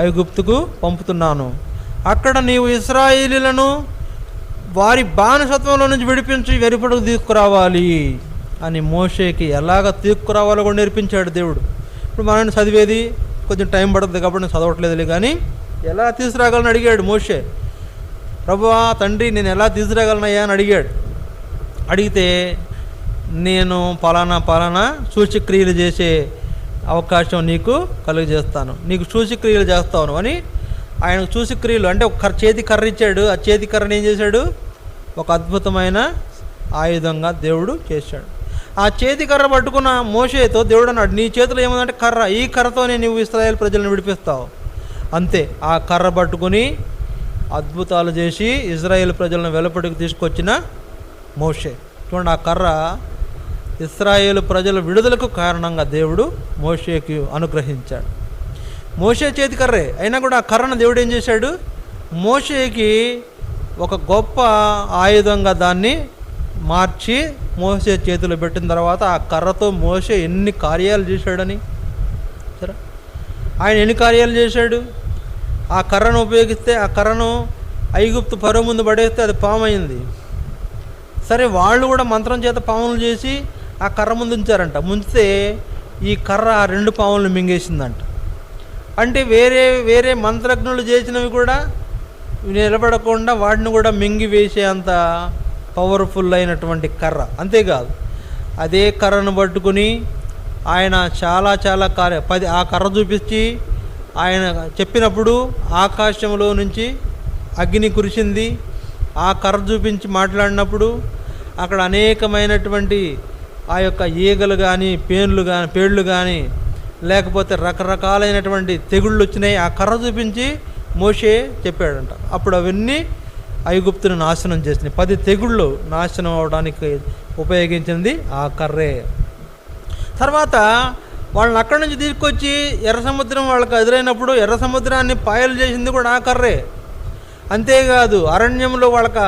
ఐగుప్తుకు పంపుతున్నాను. అక్కడ నీవు ఇశ్రాయేలీయులను వారి బానిసత్వంలో నుంచి విడిపించి వెలుపటకు తీసుకురావాలి అని మోషేకి ఎలాగ తీసుకురావాలో కూడా నేర్పించాడు దేవుడు. ఇప్పుడు మనం చదివేది కొంచెం టైం పడుతుంది కాబట్టి నేను చదవట్లేదులే, కానీ ఎలా తీసుకురాగలని అడిగాడు మోషే. ప్రభువా తండ్రి, నేను ఎలా తీసుకురాగలనయ్యా అని అడిగాడు. అడిగితే నేను పలానా సూచక్రియలు చేసే అవకాశం నీకు కలుగజేస్తాను, నీకు సూచక్రియలు చేస్తాను అని ఆయనకు సూచక్రియలు అంటే ఒక చేతి కర్ర ఇచ్చాడు. ఆ చేతి కర్రని ఏం చేశాడు? ఒక అద్భుతమైన ఆయుధంగా దేవుడు చేశాడు. ఆ చేతి కర్ర పట్టుకున్న మోషేతో దేవుడు అన్నాడు, నీ చేతిలో ఏముందంటే కర్ర, ఈ కర్రతోనే నువ్వు ఇశ్రాయేలు ప్రజలను విడిపిస్తావు. అంతే. ఆ కర్ర పట్టుకుని అద్భుతాలు చేసి ఇశ్రాయేలు ప్రజలను వెలుపటికి తీసుకొచ్చిన మోషే. చూడండి, ఆ కర్ర ఇశ్రాయేలు ప్రజల విడుదలకు కారణంగా దేవుడు మోషేకి అనుగ్రహించాడు. మోషే చేతి కర్రే అయినా కూడా ఆ కర్రను దేవుడు ఏం చేశాడు? మోషేకి ఒక గొప్ప ఆయుధంగా దాన్ని మార్చి మోషే చేతిలో పెట్టిన తర్వాత ఆ కర్రతో మోషే ఎన్ని కార్యాలు చేశాడని. సరే, ఆయన ఎన్ని కార్యాలు చేశాడు? ఆ కర్రను ఉపయోగిస్తే ఆ కర్రను ఐగుప్తు ఫరో ముందు పడేస్తే అది పాము అయింది. సరే, వాళ్ళు కూడా మంత్రం చేత పాములు చేసి ఆ కర్ర ముందు ఉంచారంట. ముంచితే ఈ కర్ర ఆ 2 పాములను మింగేసిందంట. అంటే వేరే మంత్రజ్ఞులు చేసినవి కూడా నిలబడకుండా వాటిని కూడా మింగి వేసే అంత పవర్ఫుల్ అయినటువంటి కర్ర. అంతేకాదు, అదే కర్రను పట్టుకుని ఆయన చాలా ఆ కర్ర చూపించి ఆయన చెప్పినప్పుడు ఆకాశంలో నుంచి అగ్ని కురిసింది. ఆ కర్ర చూపించి మాట్లాడినప్పుడు అక్కడ అనేకమైనటువంటి ఆ యొక్క ఈగలు కానీ పేళ్ళు కానీ లేకపోతే రకరకాలైనటువంటి తెగుళ్ళు వచ్చినాయి. ఆ కర్ర చూపించి మోషే చెప్పాడంట. అప్పుడు అవన్నీ ఐగుప్తును నాశనం చేసినాయి. 10 తెగుళ్ళు నాశనం అవడానికి ఉపయోగించింది ఆ కర్రే. తర్వాత వాళ్ళని అక్కడి నుంచి తీసుకొచ్చి ఎర్ర సముద్రం వాళ్ళకి ఎదురైనప్పుడు ఎర్ర సముద్రాన్ని పాయలు చేసింది కూడా ఆ కర్రే. అంతేకాదు, అరణ్యంలో వాళ్ళకి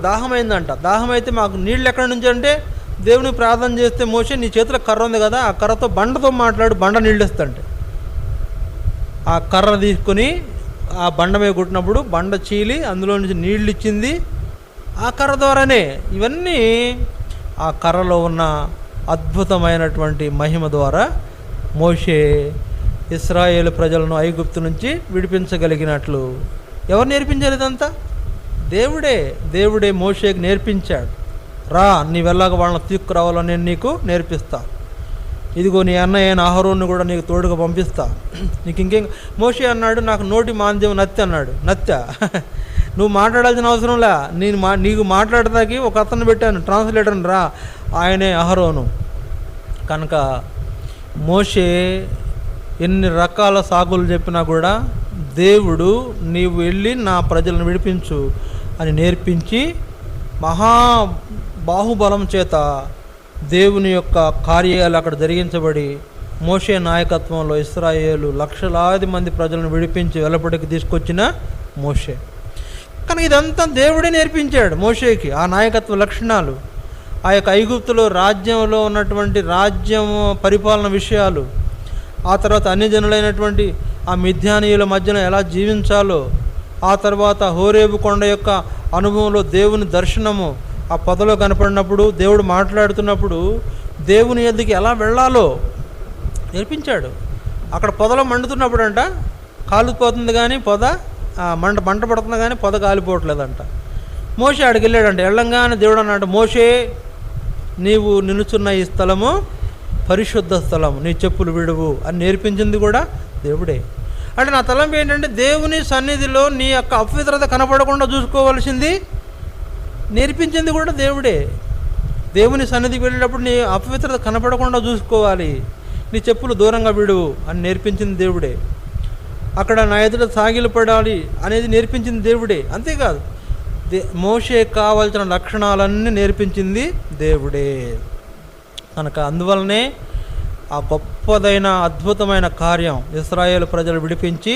దాహమైందంట. దాహమైతే మాకు నీళ్ళు ఎక్కడి నుంచి అంటే దేవునికి ప్రార్థన చేస్తే మోషే నీ చేతిలో కర్ర ఉంది కదా, ఆ కర్రతో బండతో మాట్లాడు, బండ నీళ్ళు ఇస్తుంటే ఆ కర్ర తీసుకుని ఆ బండ మీద కొట్టినప్పుడు బండ చీలి అందులో నుంచి నీళ్ళు ఇచ్చింది ఆ కర్ర ద్వారానే. ఇవన్నీ ఆ కర్రలో ఉన్న అద్భుతమైనటువంటి మహిమ ద్వారా మోషే ఇశ్రాయేలు ప్రజలను ఐగుప్తు నుంచి విడిపించగలిగినట్లు. ఎవరు నేర్పించారు ఇదంతా? దేవుడే మోషేకి నేర్పించాడు. రా, నీవెల్లాగా వాళ్ళని తీసుకురావాలో నేను నీకు నేర్పిస్తా. ఇదిగో నీ అన్నయ్య అహరోను కూడా నీకు తోడుగా పంపిస్తా. నీకు ఇంకేం? మోషే అన్నాడు, నాకు నోటి మాంద్యం నత్తి అన్నాడు. నత్త నువ్వు మాట్లాడాల్సిన అవసరంలా, నీకు మాట్లాడటానికి ఒక అతను పెట్టాను, ట్రాన్స్లేటర్ని, రా, ఆయనే అహరోను. కనుక మోషే ఎన్ని రకాల సాకులు చెప్పినా కూడా దేవుడు నీవు వెళ్ళి నా ప్రజలను విడిపించు అని నేర్పించి బాహుబలం చేత దేవుని యొక్క కార్యాలు అక్కడ జరిగించబడి మోషే నాయకత్వంలో ఇశ్రాయేలు లక్షలాది మంది ప్రజలను విడిపించి వెలుపటికి తీసుకొచ్చిన మోషే. కానీ ఇదంతా దేవుడే నేర్పించాడు మోషేకి, ఆ నాయకత్వ లక్షణాలు, ఆ యొక్క ఐగుప్తులో రాజ్యంలో ఉన్నటువంటి రాజ్యం పరిపాలన విషయాలు, ఆ తర్వాత అన్ని జనులైనటువంటి ఆ మిథ్యానీయుల మధ్యన ఎలా జీవించాలో, ఆ తర్వాత హోరేబు కొండ యొక్క అనుభవంలో దేవుని దర్శనము, ఆ పొదలో కనపడినప్పుడు దేవుడు మాట్లాడుతున్నప్పుడు దేవుని ఎద్దుకి ఎలా వెళ్ళాలో నేర్పించాడు. అక్కడ పొదలో మండుతున్నప్పుడు అంట కాలిపోతుంది, కానీ పొద మంట పడుతుంది, కానీ పొద కాలిపోవట్లేదంట. మోషే ఆడికి వెళ్ళాడంట. వెళ్ళంగానే దేవుడు అన్నాడు, మోషే నీవు నిలుచున్న ఈ స్థలము పరిశుద్ధ స్థలము, నీ చెప్పులు విడువు అని నేర్పించింది కూడా దేవుడే. అంటే నా తలంపు ఏంటంటే, దేవుని సన్నిధిలో నీ యొక్క అపవిత్రత కనపడకుండా చూసుకోవాల్సింది నేర్పించింది కూడా దేవుడే. దేవుని సన్నిధికి వెళ్ళేటప్పుడు నీ అపవిత్రత కనపడకుండా చూసుకోవాలి, నీ చెప్పులు దూరంగా విడువు అని నేర్పించింది దేవుడే. అక్కడ నా ఎదుట సాగిలపడాలి అనేది నేర్పించింది దేవుడే. అంతేకాదు, మోషే కావాల్సిన లక్షణాలన్నీ నేర్పించింది దేవుడే. కనుక అందువల్లనే ఆ గొప్పదైన అద్భుతమైన కార్యం ఇశ్రాయేలు ప్రజలు విడిపించి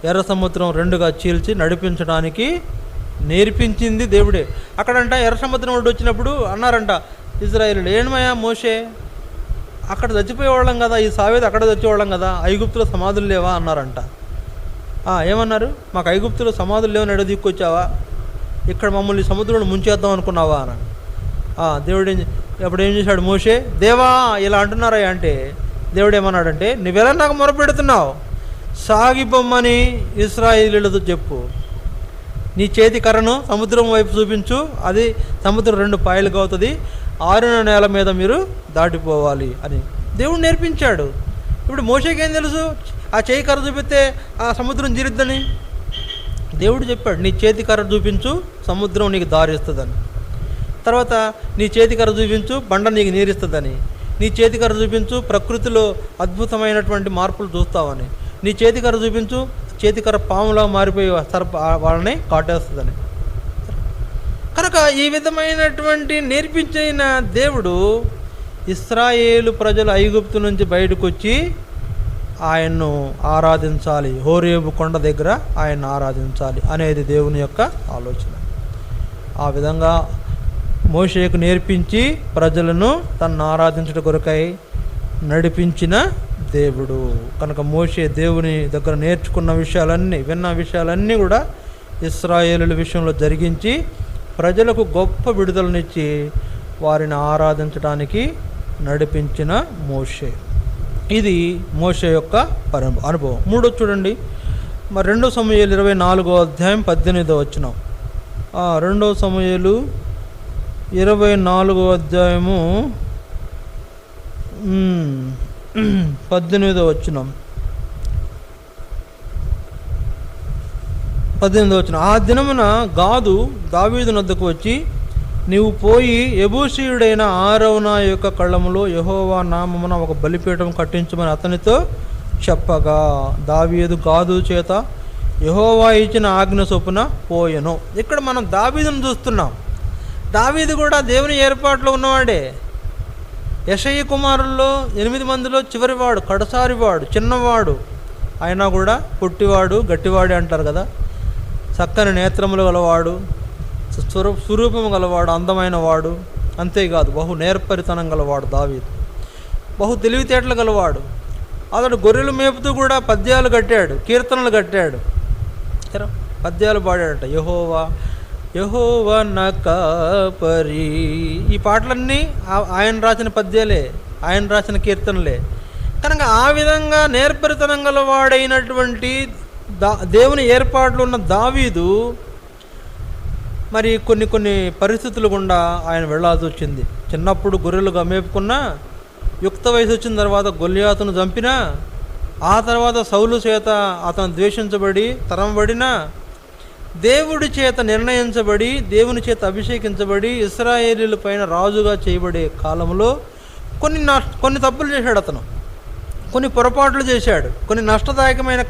ఎర్ర సముద్రం రెండుగా చీల్చి నడిపించడానికి నేర్పించింది దేవుడే. అక్కడంట ఎర్ర సముద్రం ఒడ్డు వచ్చినప్పుడు అన్నారంట ఇశ్రాయేలు, ఏమయ్యా మోషే, అక్కడ చచ్చిపోయేవాళ్ళం కదా, ఈ సావేది అక్కడ చచ్చేవాళ్ళం కదా, ఐగుప్తులో సమాధులు లేవా అన్నారంట. ఏమన్నారు, మాకు ఐగుప్తులో సమాధులు లేవని ఎడ దిక్కొచ్చావా, ఇక్కడ మమ్మల్ని సముద్రంలో ముంచేద్దాం అనుకున్నావా అని. దేవుడు అప్పుడు ఏం చేశాడు, మోషే దేవా ఇలా అంటున్నారా అంటే దేవుడు ఏమన్నాడంటే, నువ్వెలా నాకు మొరపెడుతున్నావు, సాగిపోమ్మని ఇశ్రాయేలీయులతో చెప్పు, నీ చేతి కర్రను సముద్రం వైపు చూపించు, అది సముద్రం 2 పాయలుగా అవుతుంది, ఆరిన నేల మీద మీరు దాటిపోవాలి అని దేవుడు నేర్పించాడు. ఇప్పుడు మోషేకి ఏం తెలుసు, ఆ చేయి కర్ర చూపిస్తే ఆ సముద్రం జీరిద్దని. దేవుడు చెప్పాడు, నీ చేతి కర్ర చూపించు, సముద్రం నీకు దారిస్తుందని. తర్వాత నీ చేతి కర్ర చూపించు, బండ నీకు నీరిస్తుందని. నీ చేతి కర్ర చూపించు, ప్రకృతిలో అద్భుతమైనటువంటి మార్పులు చూస్తావని. నీ చేతి కర్ర చూపించు, చేతికర్ర పాములా మారిపోయి వాళ్ళని కాటేస్తుందని. కనుక ఈ విధమైనటువంటి నేర్పించిన దేవుడు ఇశ్రాయేలు ప్రజలు ఐగుప్తు నుంచి బయటకు వచ్చి ఆయన్ను ఆరాధించాలి, హోరేబు కొండ దగ్గర ఆయన్ను ఆరాధించాలి అనేది దేవుని యొక్క ఆలోచన. ఆ విధంగా మోషేకు నేర్పించి ప్రజలను తనను ఆరాధించడం కొరకై నడిపించిన దేవుడు. కనుక మోషే దేవుని దగ్గర నేర్చుకున్న విషయాలన్నీ, విన్న విషయాలన్నీ కూడా ఇశ్రాయేలుల విషయంలో జరిగించి ప్రజలకు గొప్ప విడుదలనిచ్చి వారిని ఆరాధించడానికి నడిపించిన మోషే. ఇది మోషే యొక్క అనుభవం. 3 చూడండి, మరి 2 సమూయేలు 24వ అధ్యాయం 18వ వచనం. 2 సమూయేలు 24వ అధ్యాయము 18వ వచనం. ఆ దినమున గాదు దావీదు నద్దకు వచ్చి, నీవు పోయి యెబూసీయుడైన ఆరౌనా యొక్క కళ్ళములో యెహోవా నామమున ఒక బలిపీఠం కట్టించమని అతనితో చెప్పగా, దావీదు గాదు చేత యెహోవా ఇచ్చిన ఆజ్ఞ చొప్పున పోయెను. ఇక్కడ మనం దావీదును చూస్తున్నాం. దావీదు కూడా దేవుని ఏర్పాట్లో ఉన్నవాడే. యెషయి కుమారుల్లో 8 మందిలో చివరివాడు, కడసారివాడు, చిన్నవాడు. అయినా కూడా పొట్టివాడు, గట్టివాడే అంటారు కదా. చక్కని నేత్రములు గలవాడు, స్వరూపము గలవాడు, అందమైన వాడు. అంతేకాదు బహు నేర్పరితనం గలవాడు దావీదు, బహు తెలివితేటలు గలవాడు. అతడు గొర్రెలు మేపుతూ కూడా పద్యాలు కట్టాడు, కీర్తనలు కట్టాడు, పద్యాలు పాడాడట. యెహోవా యెహోవా నా కాపరి. ఈ పాటలన్నీ ఆయన రాసిన పద్యాలే, ఆయన రాసిన కీర్తనలే. కనుక ఆ విధంగా నేర్పరితనం గలవాడైనటువంటి దేవుని ఏర్పాట్లు ఉన్న దావీదు మరి కొన్ని పరిస్థితులు గుండా ఆయన వెళ్ళాల్సి వచ్చింది. చిన్నప్పుడు గొర్రెలుగా మేపుకున్నా, యుక్త వయసు వచ్చిన తర్వాత గొల్లియాతును చంపినా, ఆ తర్వాత సౌలు చేత అతను ద్వేషించబడి తరంబడినా, దేవుడి చేత నిర్ణయించబడి దేవుని చేత అభిషేకించబడి ఇశ్రాయేలీల పైన రాజుగా చేయబడే కాలంలో కొన్ని తప్పులు చేశాడు అతను, కొన్ని పొరపాట్లు చేశాడు, కొన్ని నష్టదాయకమైన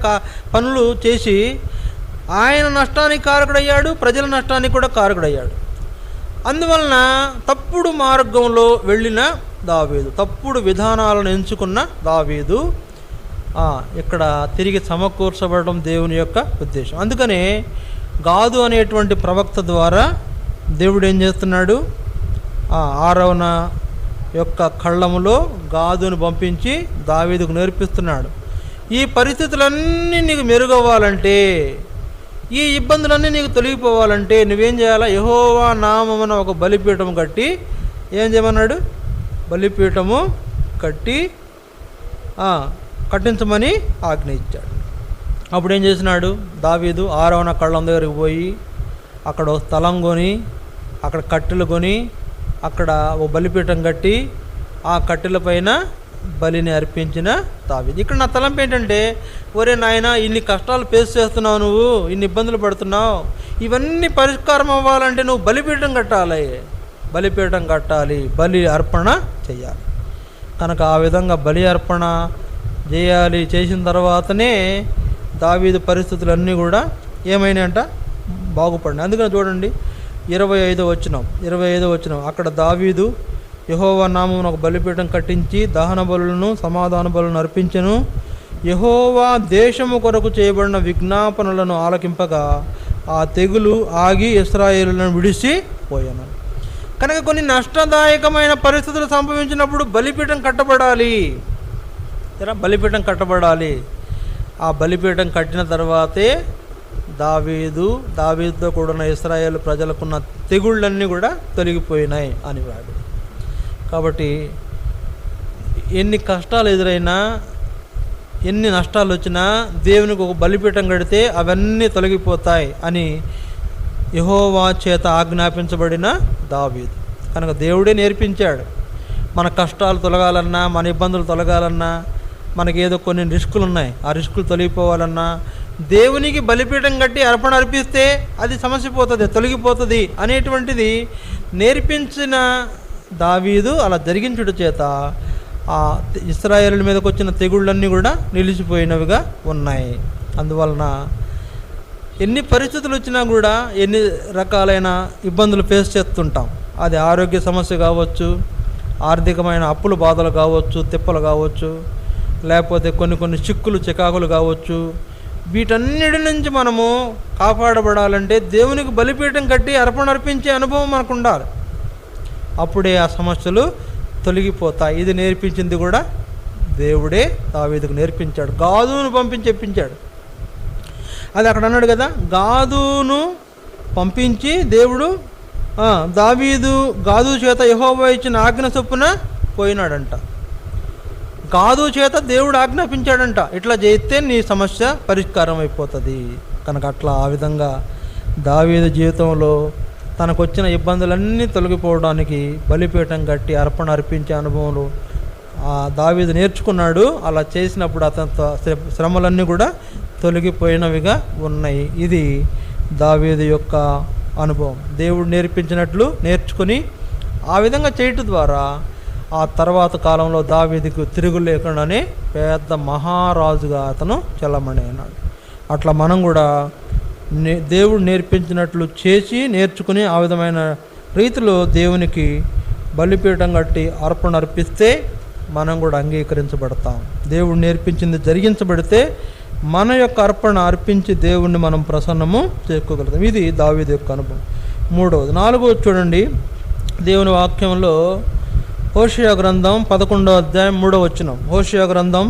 పనులు చేసి ఆయన నష్టానికి కారకుడయ్యాడు, ప్రజల నష్టానికి కూడా కారకుడయ్యాడు. అందువలన తప్పుడు మార్గంలో వెళ్ళిన దావీదు, తప్పుడు విధానాలను ఎంచుకున్న దావీదు ఇక్కడ తిరిగి సమకూర్చబడడం దేవుని యొక్క ఉద్దేశం. అందుకనే గాదు అనేటువంటి ప్రవక్త ద్వారా దేవుడు ఏం చేస్తున్నాడు, ఆరవన యొక్క కళ్ళములో గాదును పంపించి దావీదుకు నేర్పిస్తున్నాడు. ఈ పరిస్థితులన్నీ నీకు మెరుగవ్వాలంటే, ఈ ఇబ్బందులన్నీ నీకు తొలగిపోవాలంటే నువ్వేం చేయాలా? యెహోవా నామమున ఒక బలిపీఠం కట్టి, ఏం చేయమన్నాడు? బలిపీఠము కట్టించమని ఆజ్ఞ ఇచ్చాడు. అప్పుడు ఏం చేసినాడు దావీదు? ఆరవన కళ్ళం దగ్గరికి పోయి అక్కడ స్థలం కొని, అక్కడ కట్టెలు కొని, అక్కడ ఒక బలిపీఠం కట్టి ఆ కట్టెల పైన బలిని అర్పించిన దావీదు. ఇక్కడ నా తలంపు ఏంటంటే, ఒరే నాయన, ఇన్ని కష్టాలు ఫేస్ చేస్తున్నావు, నువ్వు ఇన్ని ఇబ్బందులు పడుతున్నావు, ఇవన్నీ పరిష్కారం అవ్వాలంటే నువ్వు బలిపీఠం కట్టాలి, బలిపీఠం కట్టాలి, బలి అర్పణ చేయాలి. కనుక ఆ విధంగా బలి అర్పణ చేయాలి. చేసిన తర్వాతనే దావీదు పరిస్థితులన్నీ కూడా ఏమైనాయంట? బాగుపడినాయి. అందుకని చూడండి 25వ వచనం, అక్కడ దావీదు యెహోవా నామమున ఒక బలిపీఠం కట్టించి దహన బలులను సమాధాన బలులను అర్పించెను. యెహోవా దేశము కొరకు చేయబడిన విజ్ఞాపనలను ఆలకింపగా ఆ తెగులు ఆగి ఇశ్రాయేలులను విడిచి పోయాను. కనుక కొన్ని నష్టదాయకమైన పరిస్థితులు సంభవించినప్పుడు బలిపీఠం కట్టబడాలి. బలిపీఠం ఆ బలిపీఠం కట్టిన తర్వాతే దావీదుతో కూడిన ఇశ్రాయేలు ప్రజలకున్న తెగుళ్ళన్నీ కూడా తొలగిపోయినాయి అని వాడు. కాబట్టి ఎన్ని కష్టాలు ఎదురైనా, ఎన్ని నష్టాలు వచ్చినా దేవునికి ఒక బలిపీఠం కడితే అవన్నీ తొలగిపోతాయి అని యెహోవా చేత ఆజ్ఞాపించబడిన దావీదు. కనుక దేవుడే నేర్పించాడు. మన కష్టాలు తొలగాలన్నా, మన ఇబ్బందులు తొలగాలన్నా, మనకేదో కొన్ని రిస్కులు ఉన్నాయి, ఆ రిస్కులు తొలగిపోవాలన్నా దేవునికి బలిపీఠం కట్టి అర్పణ అర్పిస్తే అది సమస్య పోతుంది, తొలగిపోతుంది అనేటువంటిది నేర్పించిన దావీదు అలా జరిగించుట చేత ఆ ఇశ్రాయేలు మీదకి వచ్చిన తెగుళ్ళన్నీ కూడా నిలిచిపోయినవిగా ఉన్నాయి. అందువలన ఎన్ని పరిస్థితులు వచ్చినా కూడా ఎన్ని రకాలైన ఇబ్బందులు ఫేస్ చేస్తుంటాం. అది ఆరోగ్య సమస్య కావచ్చు, ఆర్థికమైన అప్పుల బాధలు కావచ్చు, తిప్పలు కావచ్చు, లేకపోతే కొన్ని చిక్కులు చికాకులు కావచ్చు. వీటన్నిటి నుంచి మనము కాపాడబడాలంటే దేవునికి బలిపీఠం కట్టి అర్పణ అర్పించే అనుభవం మనకు ఉండాలి. అప్పుడే ఆ సమస్యలు తొలగిపోతాయి. ఇది నేర్పించింది కూడా దేవుడే దావీదుకు నేర్పించాడు. గాదును పంపించి చెప్పించాడు. అది అక్కడ అన్నాడు కదా, గాదును పంపించి దేవుడు గాదు చేత యెహోవా ఇచ్చిన ఆజ్ఞ చొప్పున పోయినాడంట. గాదు చేత దేవుడు ఆజ్ఞాపించాడంట, ఇట్లా చేస్తే నీ సమస్య పరిష్కారం అయిపోతుంది. కనుక అట్లా ఆ విధంగా దావీదు జీవితంలో తనకు వచ్చిన ఇబ్బందులన్నీ తొలగిపోవడానికి బలిపీఠం కట్టి అర్పణ అర్పించే అనుభవంలో దావీదు నేర్చుకున్నాడు. అలా చేసినప్పుడు అతని శ్రమలన్నీ కూడా తొలగిపోయినవిగా ఉన్నాయి. ఇది దావీదు యొక్క అనుభవం. దేవుడు నేర్పించినట్లు నేర్చుకుని ఆ విధంగా చేయటం ద్వారా ఆ తర్వాత కాలంలో దావీదుకు తిరుగు లేకుండానే పెద్ద మహారాజుగా అతను చెల్లమణి అయినాడు. అట్లా మనం కూడా దేవుడు నేర్పించినట్లు చేసి నేర్చుకుని ఆ విధమైన రీతిలో దేవునికి బలిపీఠం కట్టి అర్పణ అర్పిస్తే మనం కూడా అంగీకరించబడతాం. దేవుడు నేర్పించింది జరిగించబడితే మన యొక్క అర్పణ అర్పించి దేవుణ్ణి మనం ప్రసన్నము చేసుకోగలుగుతాం. ఇది దావీదు యొక్క అనుభవం. 4వది చూడండి, దేవుని వాక్యంలో హోషేయ గ్రంథం 11వ అధ్యాయం 3వ వచనం. హోషేయ గ్రంథం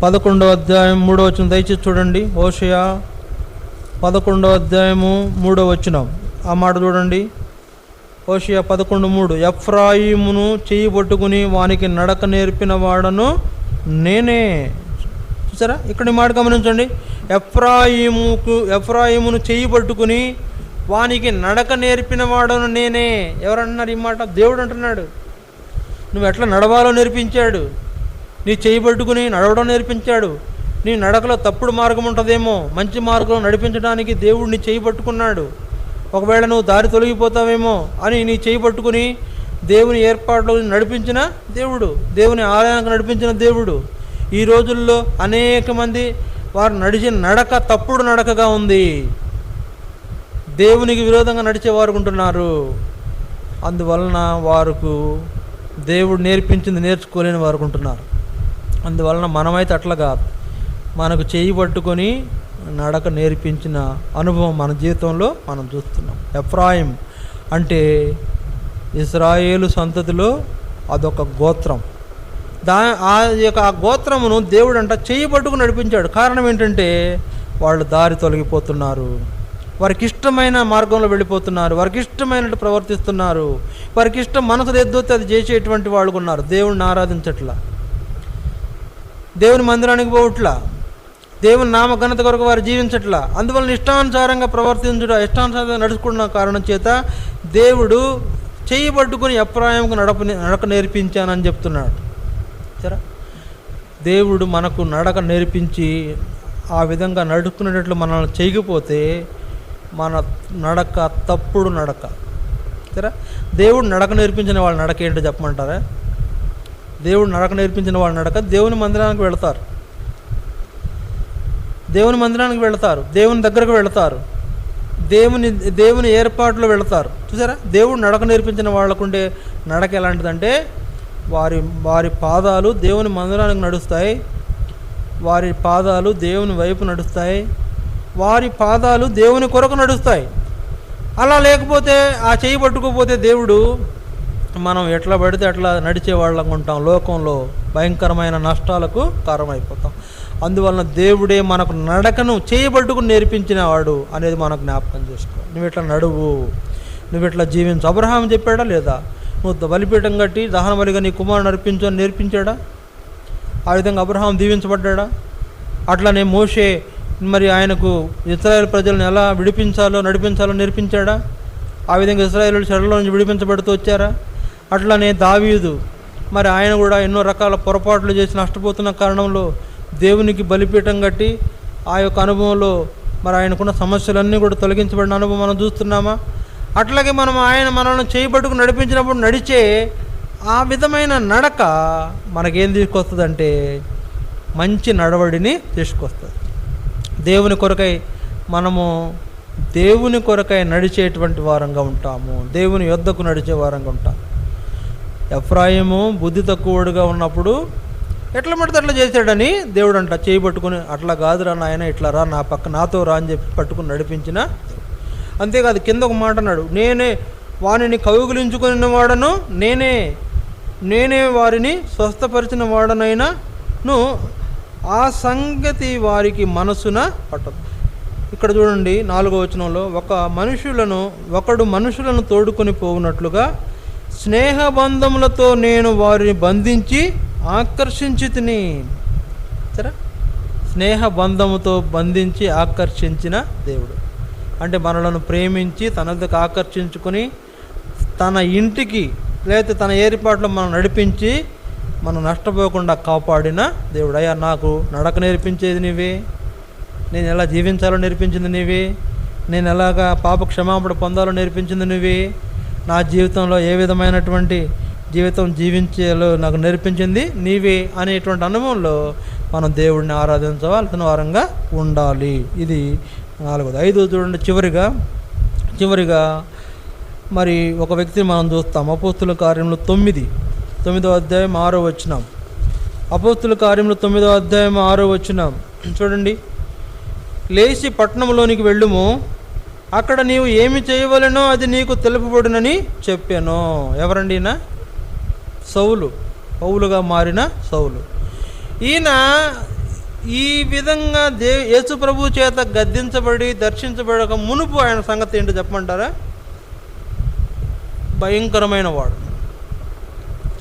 11వ అధ్యాయం 3వ వచనం దయచేసి చూడండి. హోషేయ 11వ అధ్యాయము 3వ వచనం. ఆ మాట చూడండి. హోషేయ 11:3, ఎఫ్రాయిమును చెయ్యి పట్టుకుని వానికి నడక నేర్పిన వాడను నేనే. చూసారా, ఇక్కడ మాట గమనించండి. ఎఫ్రాయిమును చెయ్యి పట్టుకుని వానికి నడక నేర్పిన వాడను నేనే. ఎవరన్నారు ఈ మాట? దేవుడు అంటున్నాడు. నువ్వు ఎట్లా నడవాలో నేర్పించాడు, నీ చెయ్యి పట్టుకుని నడవడం నేర్పించాడు. నీ నడకలో తప్పుడు మార్గం ఉంటుందేమో, మంచి మార్గంలో నడిపించడానికి దేవుడు నీ చెయ్యి పట్టుకున్నాడు. ఒకవేళ నువ్వు దారి తొలగిపోతావేమో అని నీ చెయ్యి పట్టుకుని దేవుని ఏర్పాట్లో నడిపించిన దేవుడు, దేవుని ఆలయానికి నడిపించిన దేవుడు. ఈ రోజుల్లో అనేక మంది వారు నడిచిన నడక తప్పుడు నడకగా ఉంది, దేవునికి విరోధంగా నడిచేవారు ఉంటున్నారు. అందువలన వారికి దేవుడు నేర్పించింది నేర్చుకోలేని వారు ఉంటున్నారు. అందువలన మనమైతే అట్లా కాదు. మనకు చెయ్యి పట్టుకొని నడక నేర్పించిన అనుభవం మన జీవితంలో మనం చూస్తున్నాం. ఎఫ్రాయిం అంటే ఇశ్రాయేలు సంతతిలో అదొక గోత్రం. ఆ యొక్క గోత్రమును దేవుడు అంట చెయ్యి పట్టుకుని నడిపించాడు. కారణం ఏంటంటే వాళ్ళు దారి తొలగిపోతున్నారు, వారికి ఇష్టమైన మార్గంలో వెళ్ళిపోతున్నారు, వారికి ఇష్టమైనట్టు ప్రవర్తిస్తున్నారు, వారికి ఇష్టం మనసులో ఎద్దొత్తి అది చేసేటువంటి వాళ్ళు ఉన్నారు. దేవుడిని ఆరాధించట్లా, దేవుని మందిరానికి పోవట్లా, దేవుని నామ ఘనత కొరకు వారు జీవించట్లా. అందువలన ఇష్టానుసారంగా ప్రవర్తించడం, ఇష్టానుసారంగా నడుచుకున్న కారణం చేత దేవుడు చెయ్యి పట్టుకుని ఎఫ్రాయిముకు నడక నేర్పించానని చెప్తున్నాడు. సరే, దేవుడు మనకు నడక నేర్పించి ఆ విధంగా నడుచుకునేటట్లు మనల్ని చేయకపోతే మన నడక తప్పుడు నడక. సరే, దేవుడు నడక నేర్పించిన వాళ్ళ నడక ఏంటో చెప్పమంటారా? దేవుడు నడక నేర్పించిన వాళ్ళ నడక దేవుని మందిరానికి వెళతారు, దేవుని మందిరానికి వెళతారు, దేవుని దగ్గరకు వెళతారు, దేవుని ఏర్పాట్లో వెళతారు. చూసారా, దేవుడు నడక నేర్పించిన వాళ్ళకుండే నడక ఎలాంటిదంటే వారి పాదాలు దేవుని మందిరానికి నడుస్తాయి, వారి పాదాలు దేవుని వైపు నడుస్తాయి, వారి పాదాలు దేవుని కొరకు నడుస్తాయి. అలా లేకపోతే ఆ చేయి పట్టుకోపోతే దేవుడు మనం ఎట్లా పడితే అట్లా నడిచే వాళ్ళం ఉంటాం, లోకంలో భయంకరమైన నష్టాలకు కారణమైపోతాం. అందువలన దేవుడే మనకు నడకను చేయబట్టుకుని నేర్పించిన వాడు అనేది మనకు జ్ఞాపకం చేసుకో. నువ్వు ఇట్లా నడువు, నువ్వు ఇట్లా జీవించు. అబ్రహాం చెప్పాడా లేదా? నువ్వు బలిపీఠం కట్టి దహన బలిగా నీ కుమారుని నడిపించు అని నేర్పించాడా? ఆ విధంగా అబ్రహాం దీవించబడ్డా? అట్లానే మోషే మరి ఆయనకు ఇశ్రాయేల్ ప్రజలను ఎలా నడిపించాలో నేర్పించాడా? ఆ విధంగా ఇశ్రాయేలు చెరలో నుంచి విడిపించబడుతూ వచ్చారా? అట్లానే దావీదు మరి ఆయన కూడా ఎన్నో రకాల పొరపాట్లు చేసి నష్టపోతున్న కారణంలో దేవునికి బలిపీఠం కట్టి ఆ యొక్క అనుభవంలో మరి ఆయనకున్న సమస్యలన్నీ కూడా తొలగించబడిన అనుభవం మనం చూస్తున్నామా? అట్లాగే ఆయన మనల్ని చేయబట్టుకు నడిపించినప్పుడు నడిచే ఆ విధమైన నడక మనకేం తీసుకొస్తుందంటే మంచి నడవడిని తీసుకొస్తుంది. దేవుని కొరకై నడిచేటువంటి వారంగా ఉంటాము, దేవుని యొద్దకు నడిచే వారంగా ఉంటాం. ఎఫ్రాయిము బుద్ధి తక్కువడుగా ఉన్నప్పుడు ఎట్లా పడితే అట్లా చేశాడని దేవుడు అంట చేయి పట్టుకుని, అట్లా కాదురా నాయన, ఇట్లా రా, నా పక్క నాతో రా అని చెప్పి పట్టుకుని నడిపించిన. అంతేకాదు, కింద ఒక మాట అన్నాడు, నేనే వారిని కౌగిలించుకున్న వాడను, నేనే వారిని స్వస్థపరిచిన వాడనైనాను, ఆ సంగతి వారికి మనసున పట్టదు. ఇక్కడ చూడండి 4వ వచనంలో, ఒకడు మనుషులను తోడుకొని పోవునట్లుగా స్నేహబంధములతో నేను వారిని బంధించి ఆకర్షించి తిని. సరే, స్నేహబంధముతో బంధించి ఆకర్షించిన దేవుడు అంటే మనలను ప్రేమించి తన వద్దకు ఆకర్షించుకొని తన ఇంటికి లేకపోతే తన ఏర్పాట్లో మనం నడిపించి మనం నష్టపోకుండా కాపాడిన దేవుడు. అయ్యా, నాకు నడక నేర్పించేది నీవే, నేను ఎలా జీవించాలో నేర్పించింది నీవే, నేను ఎలాగా పాప క్షమాపణ పొందాలో నేర్పించింది నువ్వే, నా జీవితంలో ఏ విధమైనటువంటి జీవితం జీవించేలో నాకు నేర్పించింది నీవే అనేటువంటి అనుభవంలో మనం దేవుడిని ఆరాధించవలసిన వారంగా ఉండాలి. ఇది 4వ. 5వ చూడండి, చివరిగా మరి ఒక వ్యక్తిని మనం చూస్తాం. అపోస్తుల కార్యములు 9వ అధ్యాయం 6వ వచనం. అపోస్తుల కార్యములు 9వ అధ్యాయం 6వ వచనం చూడండి. లేచి పట్టణంలోనికి వెళ్ళుము, అక్కడ నీవు ఏమి చేయవలెనో అది నీకు తెలుపబడునని చెప్పాను. ఎవరండి ఈయన? పౌలుగా మారిన సౌలు. ఈయన ఈ విధంగా యేసు ప్రభు చేత గద్దించబడి దర్శించబడక మునుపు ఆయన సంగతి ఏంటో చెప్పమంటారా? భయంకరమైన వాడు,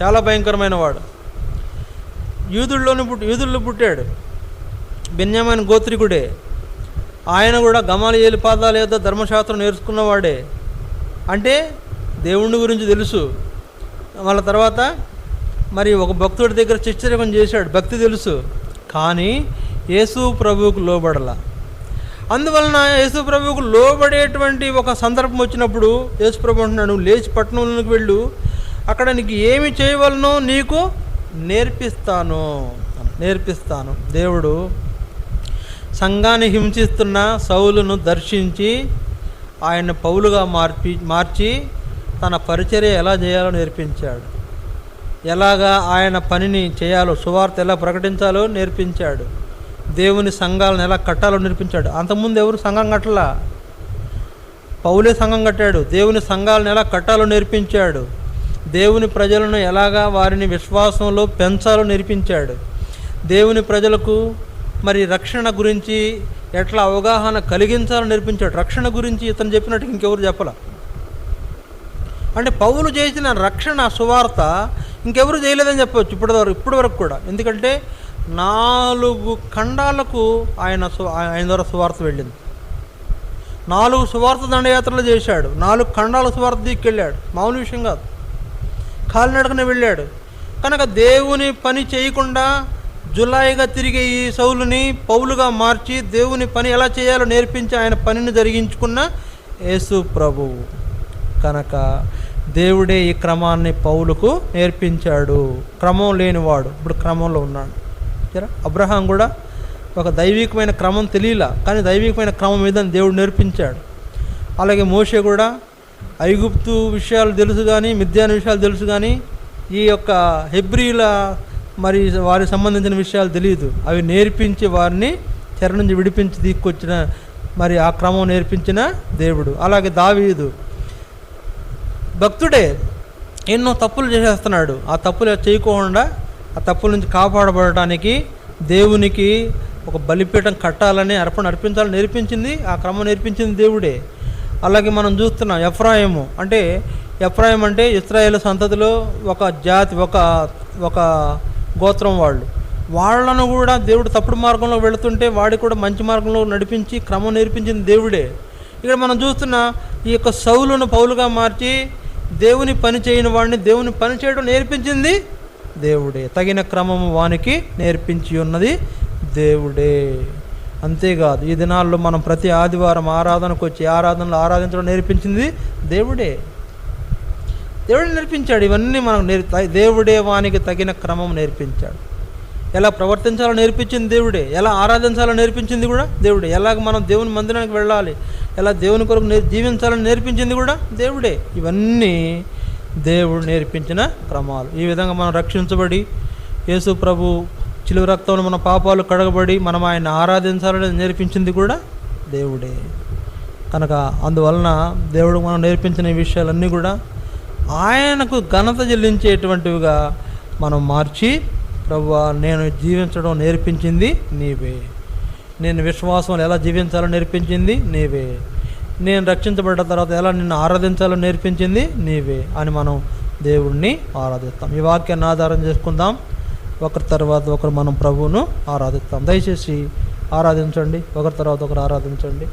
చాలా భయంకరమైన వాడు. యూదుల్లో పుట్టాడు, బెన్యామీను గోత్రికుడే. ఆయన కూడా గమాలియేలు పాదాల యొద్ద ధర్మశాస్త్రం నేర్చుకున్నవాడే. అంటే దేవుని గురించి తెలుసు. వాళ్ళ తర్వాత మరి ఒక భక్తుడి దగ్గర శిష్యరికం చేశాడు, భక్తి తెలుసు, కానీ యేసు ప్రభువుకు లోబడలా. అందువలన యేసు ప్రభువుకు లోబడేటువంటి ఒక సందర్భం వచ్చినప్పుడు యేసు ప్రభు అంటున్నాడు, లేచి పట్టణంలోకి వెళ్ళు, అక్కడ నీకు ఏమి చేయవలనో నీకు నేర్పిస్తాను. దేవుడు సంఘాన్ని హింసిస్తున్న సౌలును దర్శించి ఆయన పౌలుగా మార్చి తన పరిచర్య ఎలా చేయాలో నేర్పించాడు, ఎలాగా ఆయన పనిని చేయాలో, సువార్త ఎలా ప్రకటించాలో నేర్పించాడు. దేవుని సంఘాలను ఎలా కట్టాలో నేర్పించాడు. అంతకుముందు ఎవరు సంఘం కట్టలా, పౌలే సంఘం కట్టాడు. దేవుని సంఘాలను ఎలా కట్టాలో నేర్పించాడు. దేవుని ప్రజలను ఎలాగా వారిని విశ్వాసంలో పెంచాలో నేర్పించాడు. దేవుని ప్రజలకు మరి రక్షణ గురించి ఎట్లా అవగాహన కలిగించాలో నేర్పించాడు. రక్షణ గురించి ఇతను చెప్పినట్టు ఇంకెవరు చెప్పాల. అంటే పౌలు చేసిన రక్షణ సువార్త ఇంకెవరు చేయలేదని చెప్పవచ్చు ఇప్పటి వరకు కూడా. ఎందుకంటే 4 ఖండాలకు ఆయన ద్వారా సువార్త వెళ్ళింది. 4 సువార్త దండయాత్రలు చేశాడు. 4 ఖండాల సువార్త తీసుకెళ్ళాడు. మామూలు విషయం కాదు. కాలినడకనే వెళ్ళాడు. కనుక దేవుని పని చేయకుండా జులాయిగా తిరిగే ఈ సౌలుని పౌలుగా మార్చి దేవుని పని ఎలా చేయాలో నేర్పించి ఆయన పనిని జరిగించుకున్న యేసు ప్రభువు. కనుక దేవుడే ఈ క్రమాన్ని పౌలుకు నేర్పించాడు. క్రమం లేనివాడు ఇప్పుడు క్రమంలో ఉన్నాడు. అబ్రహాం కూడా ఒక దైవికమైన క్రమం తెలియలా, కానీ దైవికమైన క్రమం మీద దేవుడు నేర్పించాడు. అలాగే మోషే కూడా ఐగుప్తు విషయాలు తెలుసు కానీ, మిద్యాను విషయాలు తెలుసు కానీ, ఈ యొక్క హెబ్రీల మరి వారికి సంబంధించిన విషయాలు తెలియదు. అవి నేర్పించి వారిని చెర నుంచి విడిపించి తీసుకొచ్చిన మరి ఆ క్రమం నేర్పించిన దేవుడు. అలాగే దావీదు భక్తుడే, ఎన్నో తప్పులు చేసేస్తున్నాడు. ఆ తప్పులు చేయకుండా ఆ తప్పుల నుంచి కాపాడబడటానికి దేవునికి ఒక బలిపీఠం కట్టాలని అర్పించాలని నేర్పించింది, ఆ క్రమం నేర్పించింది దేవుడే. అలాగే మనం చూస్తున్నాం ఎఫ్రాయిము అంటే ఇశ్రాయేలు సంతతిలో ఒక జాతి, ఒక గోత్రం వాళ్ళను కూడా దేవుడు తప్పుడు మార్గంలో వెళుతుంటే వాడికి కూడా మంచి మార్గంలో నడిపించి క్రమం నేర్పించింది దేవుడే. ఇక్కడ మనం చూస్తున్న ఈ యొక్క సౌలును పౌలుగా మార్చి దేవుని పని చేయని వాడిని దేవుని పని చేయడం నేర్పించింది దేవుడే. తగిన క్రమము వానికి నేర్పించి ఉన్నది దేవుడే. అంతేకాదు ఈ దినాల్లో మనం ప్రతి ఆదివారం ఆరాధనకు వచ్చి ఆరాధనలో ఆరాధించడం నేర్పించింది దేవుడే నేర్పించాడు. ఇవన్నీ మనకు దేవుడే వానికి తగిన క్రమం నేర్పించాడు. ఎలా ప్రవర్తించాలో నేర్పించింది దేవుడే, ఎలా ఆరాధించాలో నేర్పించింది కూడా దేవుడే, ఎలాగ మనం దేవుని మందిరానికి వెళ్ళాలి, ఎలా దేవుని కొరకు జీవించాలని నేర్పించింది కూడా దేవుడే. ఇవన్నీ దేవుడు నేర్పించిన క్రమాలు. ఈ విధంగా మనం రక్షించబడి యేసు ప్రభు చిలువ రక్తంలో మన పాపాలు కడగబడి మనం ఆయన ఆరాధించాలని నేర్పించింది కూడా దేవుడే. కనుక అందువలన దేవుడు మనం నేర్పించిన ఈ విషయాలన్నీ కూడా ఆయనకు ఘనత చెల్లించేటువంటివిగా మనం మార్చి, ప్రభువా నేను జీవించడం నేర్పించింది నీవే, నేను విశ్వాసం ఎలా జీవించాలో నేర్పించింది నీవే, నేను రక్షించబడ్డ తర్వాత ఎలా నిన్ను ఆరాధించాలో నేర్పించింది నీవే అని మనం దేవుణ్ణి ఆరాధిస్తాం. ఈ వాక్యాన్ని ఆధారం చేసుకుందాం. ఒకరి తర్వాత ఒకరు మనం ప్రభువును ఆరాధిస్తాం. దయచేసి ఆరాధించండి, ఒకరి తర్వాత ఒకరు ఆరాధించండి.